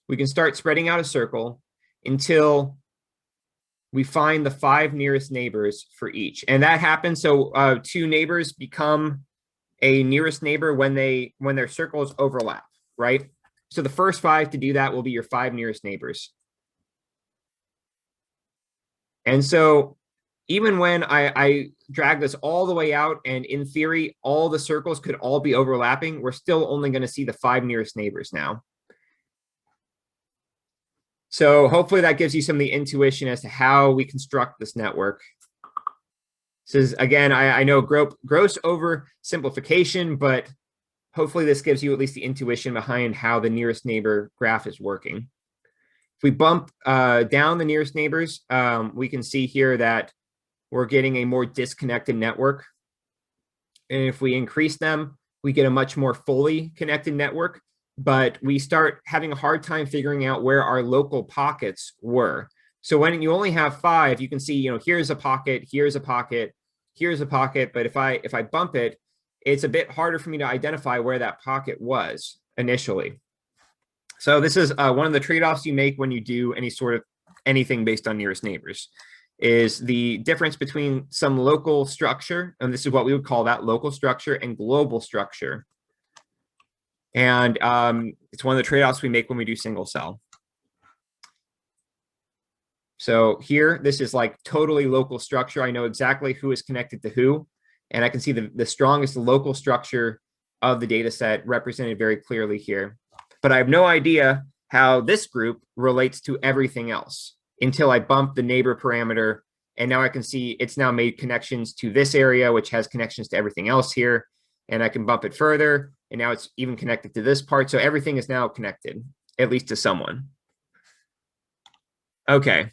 We can start spreading out a circle until we find the 5 nearest neighbors for each. And that happens, so 2 neighbors become a nearest neighbor when their circles overlap, right? So the first 5 to do that will be your 5 nearest neighbors. And so even when I drag this all the way out, and in theory, all the circles could all be overlapping, we're still only going to see the 5 nearest neighbors now. So hopefully that gives you some of the intuition as to how we construct this network. This is, again, I know gross oversimplification, but hopefully this gives you at least the intuition behind how the nearest neighbor graph is working. If we bump down the nearest neighbors, we can see here that we're getting a more disconnected network. And if we increase them, we get a much more fully connected network, but we start having a hard time figuring out where our local pockets were. So when you only have 5, you can see, you know, here's a pocket, here's a pocket, here's a pocket. But if I bump it, it's a bit harder for me to identify where that pocket was initially. So this is one of the trade-offs you make when you do any sort of anything based on nearest neighbors. is the difference between some local structure, and this is what we would call that local structure, and global structure. And it's one of the trade-offs we make when we do single cell. So here, this is like totally local structure. I know exactly who is connected to who, and I can see the strongest local structure of the data set represented very clearly here. But I have no idea how this group relates to everything else until I bump the neighbor parameter. And now I can see it's now made connections to this area, which has connections to everything else here. And I can bump it further. And now it's even connected to this part. So everything is now connected, at least to someone. Okay.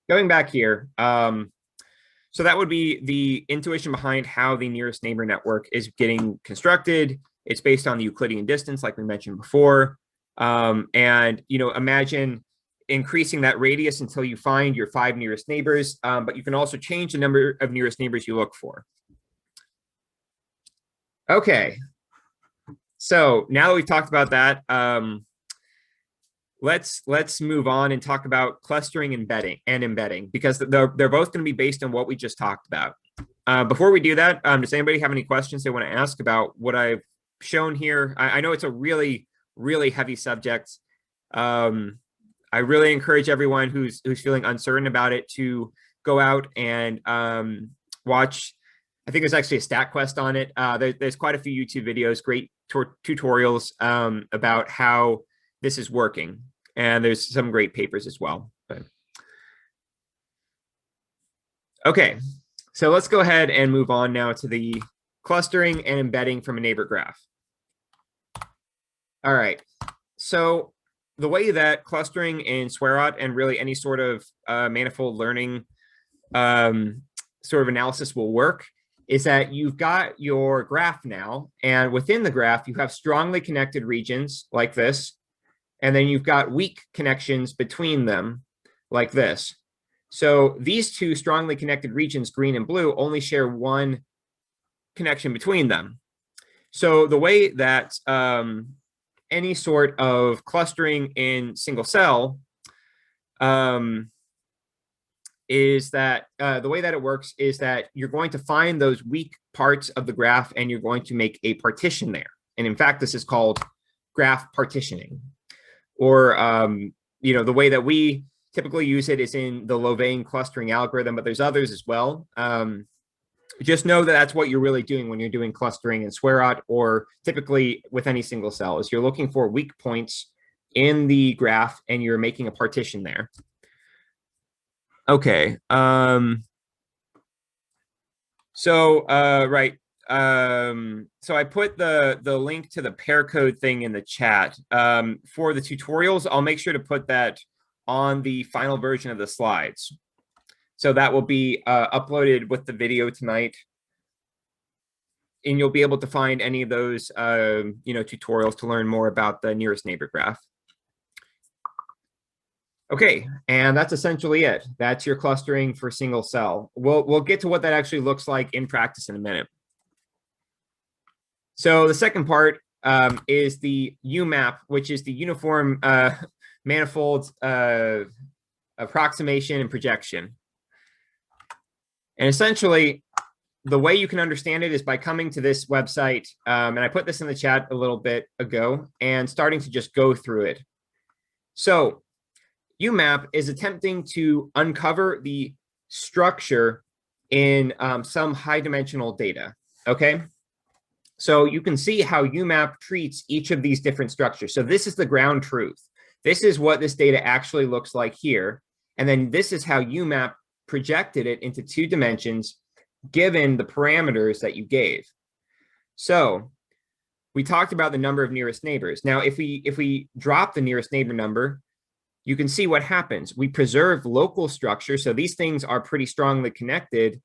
Going back here. So that would be the intuition behind how the nearest neighbor network is getting constructed. It's based on the Euclidean distance, like we mentioned before. And, imagine increasing that radius until you find your 5 nearest neighbors, but you can also change the number of nearest neighbors you look for. Okay, so now that we've talked about that, let's move on and talk about clustering and embedding, because they're both going to be based on what we just talked about. Before we do that, does anybody have any questions they want to ask about what I've shown here? I know it's a really, really heavy subject. I really encourage everyone who's feeling uncertain about it to go out and watch. I think there's actually a StatQuest on it. There's quite a few YouTube videos, great tutorials about how this is working. And there's some great papers as well. But. Okay, so let's go ahead and move on now to the clustering and embedding from a neighbor graph. All right, so the way that clustering in Seurat and really any sort of manifold learning sort of analysis will work is that you've got your graph now, and within the graph, you have strongly connected regions like this, and then you've got weak connections between them like this. So these two strongly connected regions, green and blue, only share one connection between them. So the way that any sort of clustering in single cell is that the way that it works is that you're going to find those weak parts of the graph and you're going to make a partition there. And in fact, this is called graph partitioning. Or, the way that we typically use it is in the Louvain clustering algorithm, but there's others as well. Just know that that's what you're really doing when you're doing clustering in Seurat, or typically with any single cell, is you're looking for weak points in the graph and you're making a partition there. Okay. So I put the link to the pair code thing in the chat. For the tutorials, I'll make sure to put that on the final version of the slides. So that will be uploaded with the video tonight. And you'll be able to find any of those tutorials to learn more about the nearest neighbor graph. Okay, and that's essentially it. That's your clustering for single cell. We'll get to what that actually looks like in practice in a minute. So the second part is the UMAP, which is the uniform manifold approximation and projection. And essentially, the way you can understand it is by coming to this website, and I put this in the chat a little bit ago, and starting to just go through it. So UMAP is attempting to uncover the structure in some high-dimensional data, okay? So you can see how UMAP treats each of these different structures. So this is the ground truth. This is what this data actually looks like here. And then this is how UMAP projected it into 2 dimensions, given the parameters that you gave. So we talked about the number of nearest neighbors. Now, if we drop the nearest neighbor number, you can see what happens. We preserve local structure, so these things are pretty strongly connected,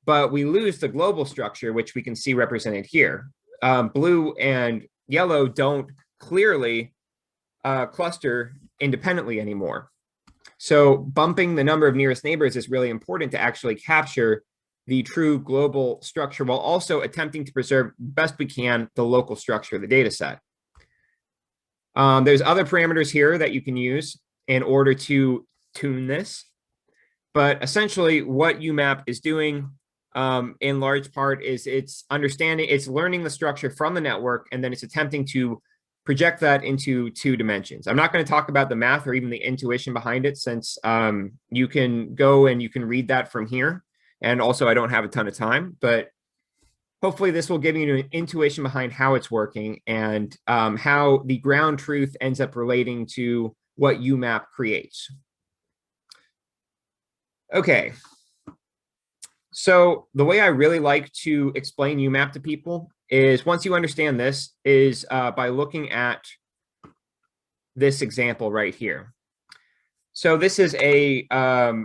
but we lose the global structure, which we can see represented here. Blue and yellow don't clearly cluster independently anymore. So bumping the number of nearest neighbors is really important to actually capture the true global structure while also attempting to preserve best we can the local structure of the data set. There's other parameters here that you can use in order to tune this. But essentially what UMAP is doing in large part is it's learning the structure from the network, and then it's attempting to project that into 2 dimensions. I'm not going to talk about the math or even the intuition behind it, since you can go and you can read that from here. And also I don't have a ton of time, but hopefully this will give you an intuition behind how it's working and how the ground truth ends up relating to what UMAP creates. Okay. So the way I really like to explain UMAP to people is, once you understand this, is by looking at this example right here. So this is a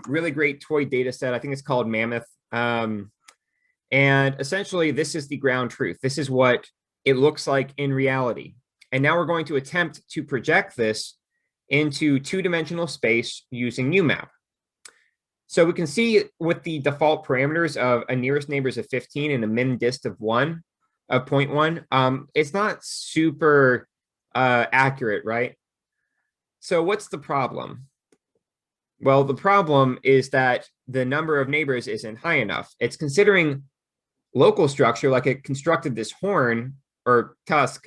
really great toy data set. I think it's called Mammoth. And essentially, this is the ground truth. This is what it looks like in reality. And now we're going to attempt to project this into 2-dimensional space using UMAP. So we can see with the default parameters of a nearest neighbors of 15 and a min dist of 0.1, it's not super accurate, right? So what's the problem? Well, the problem is that the number of neighbors isn't high enough. It's considering local structure, like it constructed this horn or tusk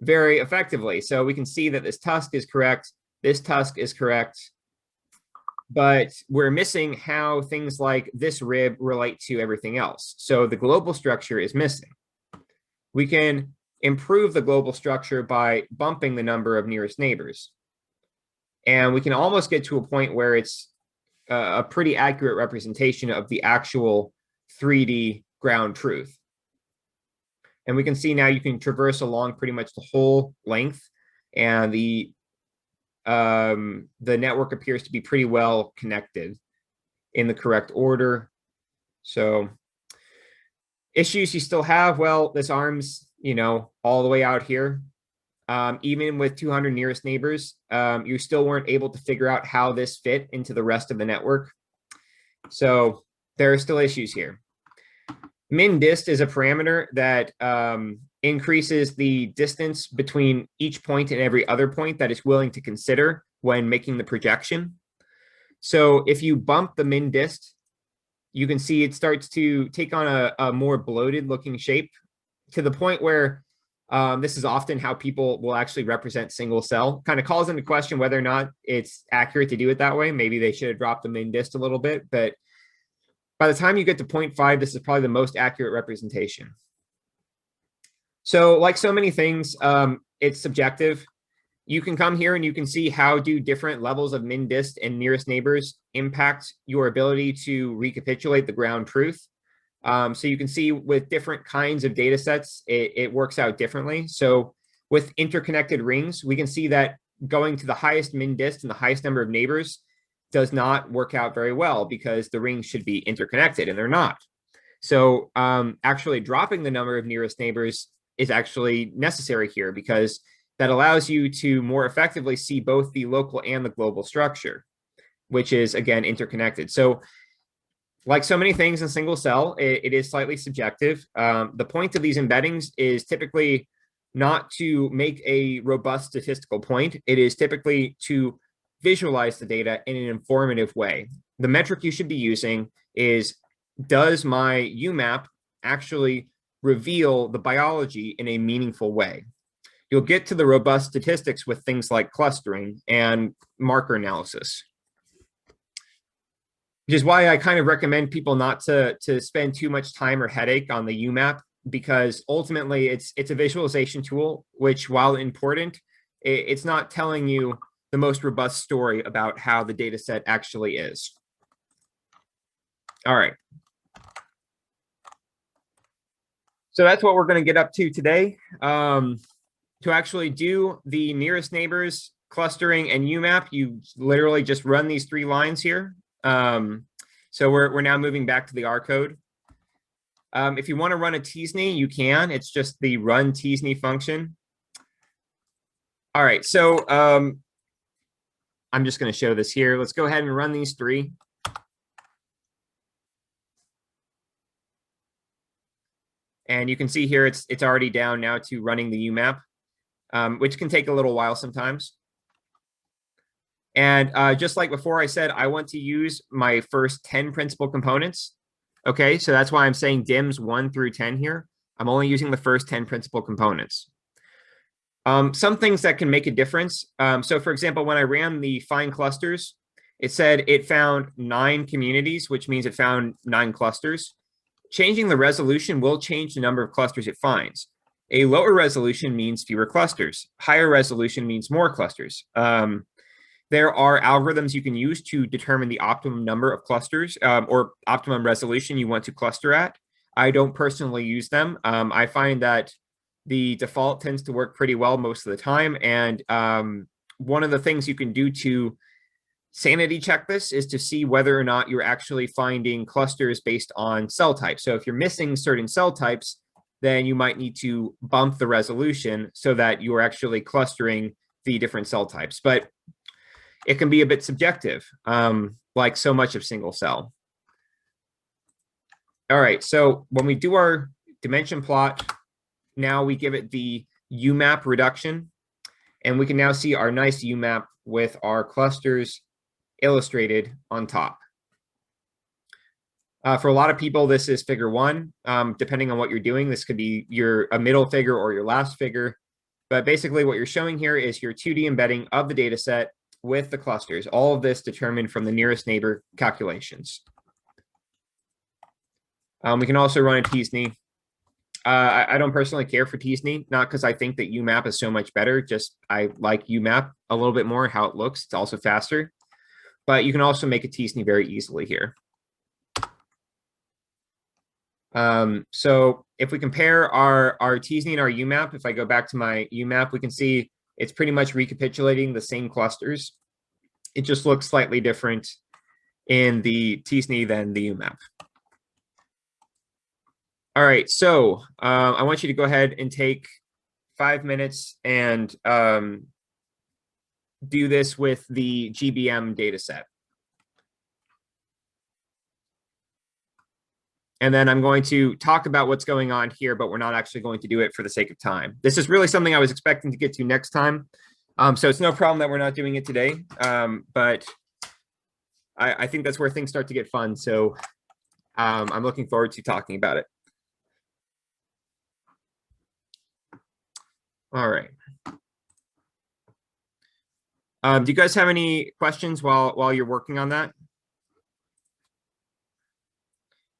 very effectively. So we can see that this tusk is correct, this tusk is correct, but we're missing how things like this rib relate to everything else. So the global structure is missing. We can improve the global structure by bumping the number of nearest neighbors. And we can almost get to a point where it's a pretty accurate representation of the actual 3D ground truth. And we can see now you can traverse along pretty much the whole length, and the network appears to be pretty well connected in the correct order. So issues you still have, well, this arm's, all the way out here. Even with 200 nearest neighbors, you still weren't able to figure out how this fit into the rest of the network. So there are still issues here. Min dist is a parameter that increases the distance between each point and every other point that it's willing to consider when making the projection. So if you bump the min dist, you can see it starts to take on a more bloated looking shape, to the point where this is often how people will actually represent single cell. Kind of calls into question whether or not it's accurate to do it that way. Maybe they should have dropped the min dist a little bit, but by the time you get to 0.5, this is probably the most accurate representation. So like so many things, it's subjective. You can come here and you can see how do different levels of min dist and nearest neighbors impact your ability to recapitulate the ground truth. So you can see with different kinds of data sets, it works out differently. So with interconnected rings, we can see that going to the highest min dist and the highest number of neighbors does not work out very well, because the rings should be interconnected and they're not. So actually dropping the number of nearest neighbors is actually necessary here, because that allows you to more effectively see both the local and the global structure, which is again interconnected. So like so many things in single cell, it is slightly subjective. The point of these embeddings is typically not to make a robust statistical point. It is typically to visualize the data in an informative way. The metric you should be using is, does my UMAP actually reveal the biology in a meaningful way? You'll get to the robust statistics with things like clustering and marker analysis, which is why I kind of recommend people not to spend too much time or headache on the UMAP, because ultimately it's a visualization tool, which, while important, it's not telling you the most robust story about how the data set actually is. All right. So that's what we're going to get up to today. To actually do the nearest neighbors, clustering, and UMAP, you literally just run these 3 lines here. So we're now moving back to the R code. If you want to run a t-SNE, you can. It's just the run t-SNE function. All right, so I'm just going to show this here. Let's go ahead and run these 3. And you can see here it's already down now to running the UMAP, which can take a little while sometimes. And just like before, I said I want to use my first 10 principal components. Okay, so that's why I'm saying DIMS 1 through 10 here. I'm only using the first 10 principal components. Some things that can make a difference. So for example, when I ran the find clusters, it said it found 9 communities, which means it found 9 clusters. Changing the resolution will change the number of clusters it finds. A lower resolution means fewer clusters. Higher resolution means more clusters. There are algorithms you can use to determine the optimum number of clusters or optimum resolution you want to cluster at. I don't personally use them. I find that the default tends to work pretty well most of the time. And one of the things you can do to sanity check this is to see whether or not you're actually finding clusters based on cell type. So if you're missing certain cell types, then you might need to bump the resolution so that you're actually clustering the different cell types. But it can be a bit subjective, like so much of single cell. All right, so when we do our dimension plot, now we give it the UMAP reduction, and we can now see our nice UMAP with our clusters illustrated on top. For a lot of people, this is figure 1. Depending on what you're doing, this could be a middle figure or your last figure. But basically what you're showing here is your 2D embedding of the data set with the clusters. All of this determined from the nearest neighbor calculations. We can also run a t-SNE. I don't personally care for t-SNE, not because I think that UMAP is so much better, just I like UMAP a little bit more, how it looks. It's also faster. But you can also make a t-SNE very easily here. So if we compare our t-SNE and our UMAP, if I go back to my UMAP, we can see it's pretty much recapitulating the same clusters. It just looks slightly different in the t-SNE than the UMAP. All right, so I want you to go ahead and take 5 minutes and do this with the GBM dataset. And then I'm going to talk about what's going on here, but we're not actually going to do it for the sake of time. This is really something I was expecting to get to next time. So it's no problem that we're not doing it today, but I think that's where things start to get fun. So I'm looking forward to talking about it. All right. Do you guys have any questions while you're working on that?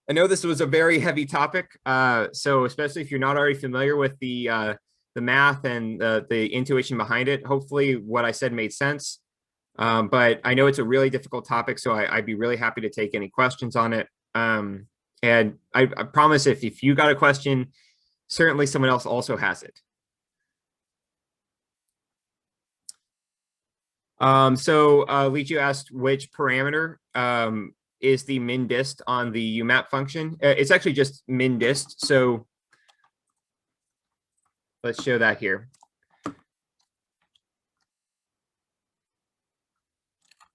I know this was a very heavy topic, so especially if you're not already familiar with the math and the intuition behind it, hopefully what I said made sense. But I know it's a really difficult topic, so I'd be really happy to take any questions on it. And I promise if you got a question, certainly someone else also has it. So Lichu asked which parameter is the min dist on the UMAP function. It's actually just min dist. So let's show that here.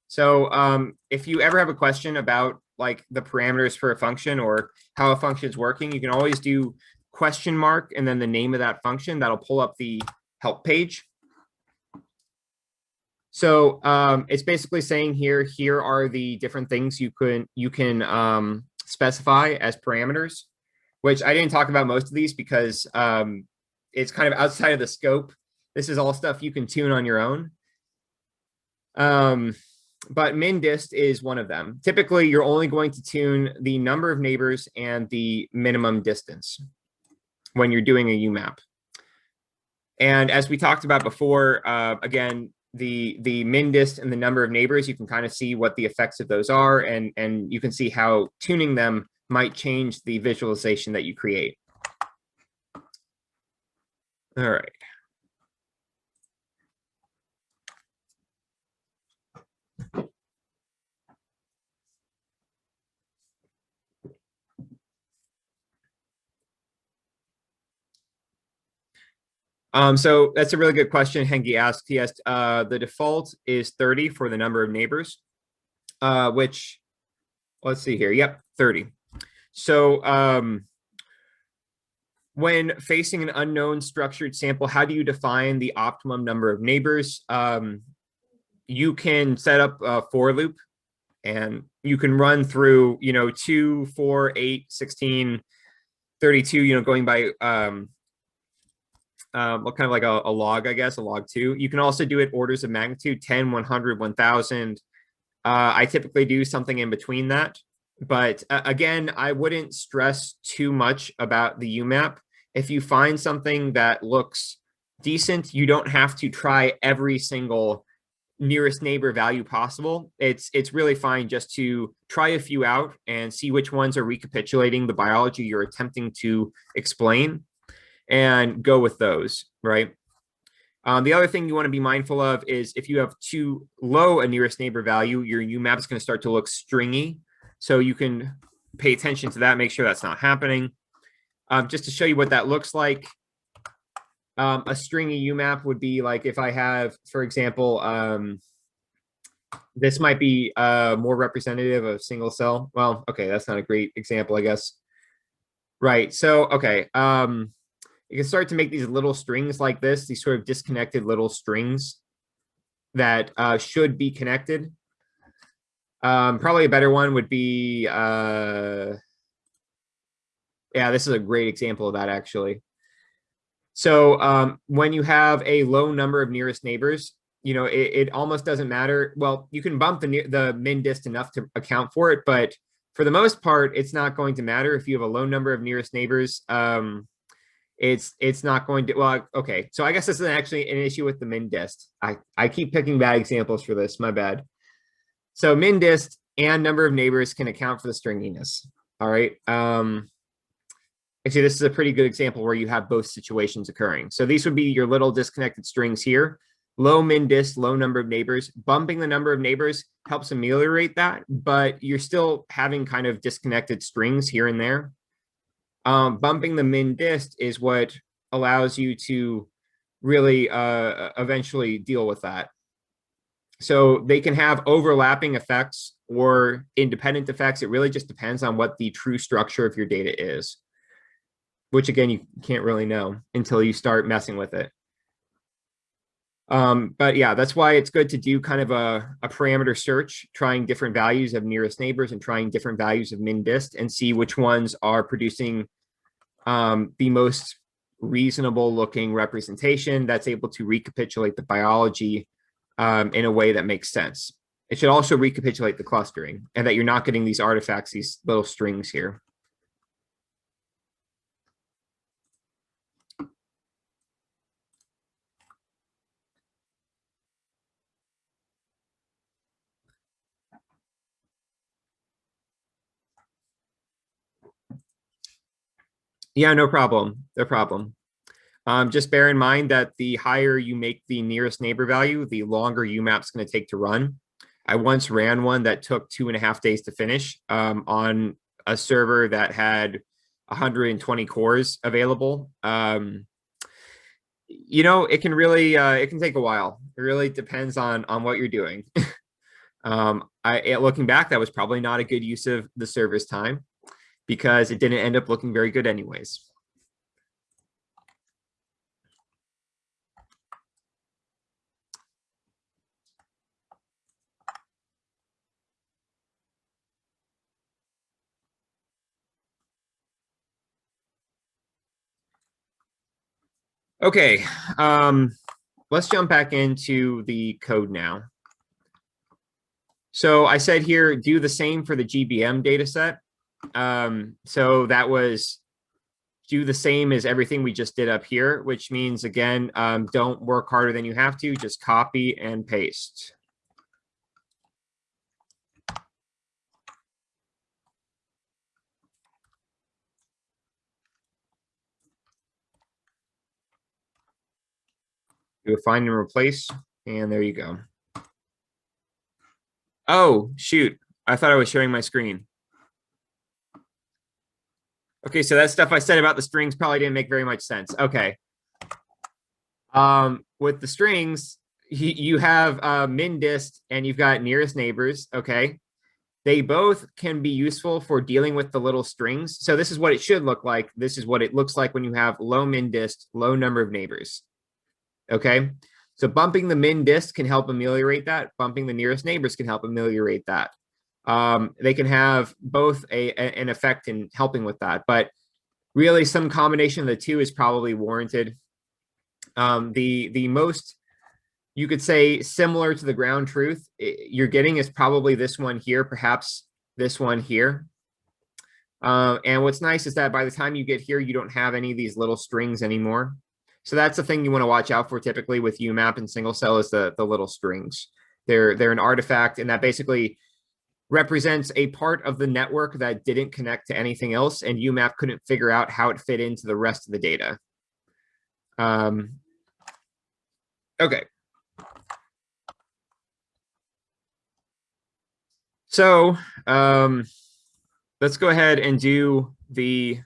So if you ever have a question about like the parameters for a function or how a function is working, you can always do question mark and then the name of that function. That'll pull up the help page. So it's basically saying here are the different things you can specify as parameters, which I didn't talk about most of these because it's kind of outside of the scope. This is all stuff you can tune on your own. But min dist is one of them. Typically, you're only going to tune the number of neighbors and the minimum distance when you're doing a UMAP. And as we talked about before, again, the min dist and the number of neighbors, you can kind of see what the effects of those are, and you can see how tuning them might change the visualization that you create. All right. So that's a really good question. Hengi asked. He asked, the default is 30 for the number of neighbors, which, let's see here. Yep, 30. So when facing an unknown structured sample, how do you define the optimum number of neighbors? you can set up a for loop, and you can run through, 2, 4, 8, 16, 32, going by kind of like a log, I guess, a log 2. You can also do it orders of magnitude, 10, 100, 1000. I typically do something in between that. But again, I wouldn't stress too much about the UMAP. If you find something that looks decent, you don't have to try every single nearest neighbor value possible. It's really fine just to try a few out and see which ones are recapitulating the biology you're attempting to explain, and go with those, right? The other thing you want to be mindful of is if you have too low a nearest neighbor value, your UMAP is going to start to look stringy. So you can pay attention to that, make sure that's not happening. Just to show you what that looks like, a stringy UMAP would be like if I have, for example, this might be more representative of single cell. Well, okay, that's not a great example, I guess. Right, so, okay. You can start to make these little strings like this, these sort of disconnected little strings that should be connected. Probably a better one would be, yeah, this is a great example of that, actually. So when you have a low number of nearest neighbors, it almost doesn't matter. Well, you can bump the min dist enough to account for it, but for the most part, it's not going to matter if you have a low number of nearest neighbors. It's not going to, well, okay. So I guess this is actually an issue with the min dist. I keep picking bad examples for this, my bad. So min dist and number of neighbors can account for the stringiness. All right. Actually, this is a pretty good example where you have both situations occurring. So these would be your little disconnected strings here. Low min dist, low number of neighbors. Bumping the number of neighbors helps ameliorate that, but you're still having kind of disconnected strings here and there. Bumping the min dist is what allows you to really eventually deal with that. So they can have overlapping effects or independent effects. It really just depends on what the true structure of your data is, which again, you can't really know until you start messing with it. But yeah, that's why it's good to do kind of a parameter search, trying different values of nearest neighbors and trying different values of min dist and see which ones are producing the most reasonable looking representation that's able to recapitulate the biology in a way that makes sense. It should also recapitulate the clustering and that you're not getting these artifacts, these little strings here. Yeah, no problem. No problem. Just bear in mind that the higher you make the nearest neighbor value, the longer UMAP's going to take to run. I once ran one that took 2.5 days to finish on a server that had 120 cores available. It can really it can take a while. It really depends on what you're doing. Looking back, that was probably not a good use of the server's time because it didn't end up looking very good anyways. Okay, let's jump back into the code now. So I said here, do the same for the GBM data set. So that was do the same as everything we just did up here, which means, again, don't work harder than you have to, just copy and paste. Do a find and replace, and there you go. Oh, shoot. I thought I was sharing my screen. Okay, so that stuff I said about the strings probably didn't make very much sense. Okay. With the strings, you have min dist and you've got nearest neighbors, okay? They both can be useful for dealing with the little strings. So this is what it should look like. This is what it looks like when you have low min dist, low number of neighbors. Okay. So bumping the min disk can help ameliorate that. Bumping the nearest neighbors can help ameliorate that. They can have both an effect in helping with that, but really some combination of the two is probably warranted. The most, you could say, similar to the ground truth you're getting is probably this one here, perhaps this one here. And what's nice is that by the time you get here, you don't have any of these little strings anymore. So that's the thing you want to watch out for typically with UMAP and single cell is the little strings. They're an artifact, and that basically represents a part of the network that didn't connect to anything else, and UMAP couldn't figure out how it fit into the rest of the data. Okay. So let's go ahead and do the.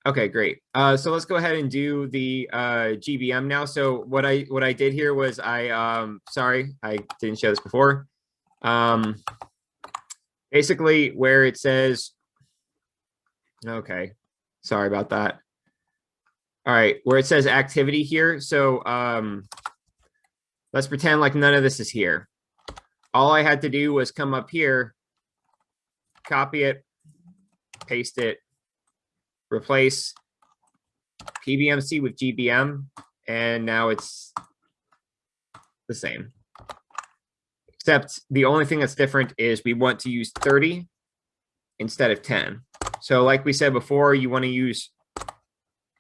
Okay, great. So let's go ahead and do the GBM now. So what I did here was sorry, I didn't show this before. Basically where it says, okay, sorry about that. All right, where it says activity here. So let's pretend like none of this is here. All I had to do was come up here, copy it, paste it, replace PBMC with GBM, and now it's the same. Except the only thing that's different is we want to use 30 instead of 10. So like we said before, you want to use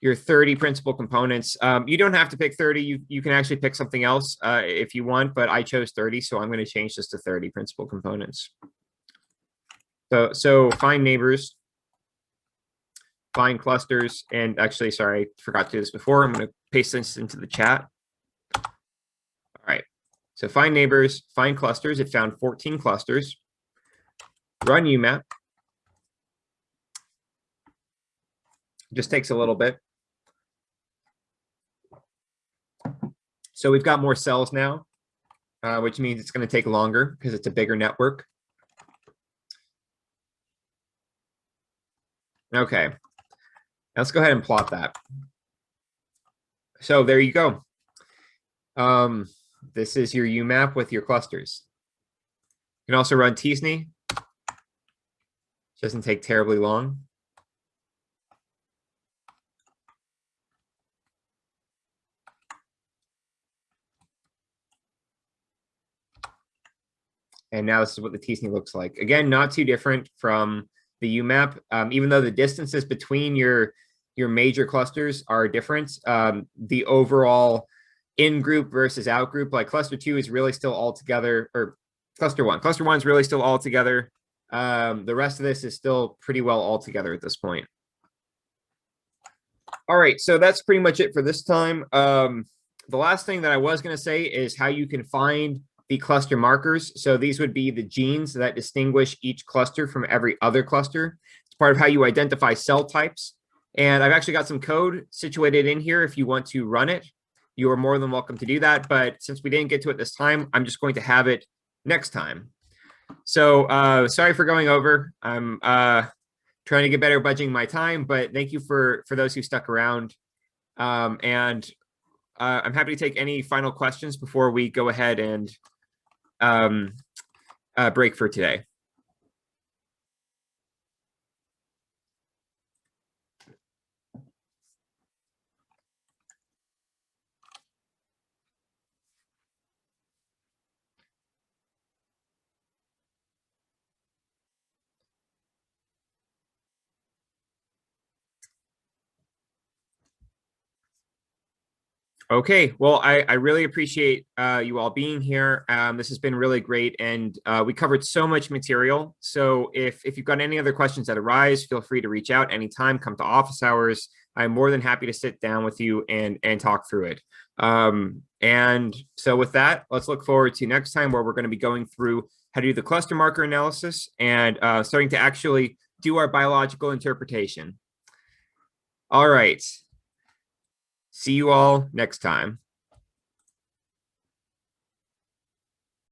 your 30 principal components. You don't have to pick 30. You can actually pick something else if you want, but I chose 30, so I'm going to change this to 30 principal components. So find neighbors, find clusters, and actually, sorry, I forgot to do this before. I'm going to paste this into the chat. All right. So find neighbors, find clusters. It found 14 clusters. Run UMAP. Just takes a little bit. So we've got more cells now, which means it's going to take longer because it's a bigger network. Okay. Let's go ahead and plot that. So there you go. This is your UMAP with your clusters. You can also run tsne. Doesn't take terribly long. And now this is what the tsne looks like. Again, not too different from the UMAP, even though the distances between your major clusters are different. The overall in-group versus out-group, like cluster 2 is really still all together, or cluster 1. Cluster 1 is really still all together. The rest of this is still pretty well all together at this point. All right, so that's pretty much it for this time. The last thing that I was going to say is how you can find the cluster markers. So these would be the genes that distinguish each cluster from every other cluster. It's part of how you identify cell types. And I've actually got some code situated in here. If you want to run it, you are more than welcome to do that. But since we didn't get to it this time, I'm just going to have it next time. So sorry for going over. I'm trying to get better budgeting my time, but thank you for those who stuck around. And I'm happy to take any final questions before we go ahead and break for today. Okay, well, I really appreciate you all being here. This has been really great, and we covered so much material. So if you've got any other questions that arise, feel free to reach out anytime, come to office hours. I'm more than happy to sit down with you and talk through it. And so with that, let's look forward to next time where we're going to be going through how to do the cluster marker analysis and starting to actually do our biological interpretation. All right. See you all next time.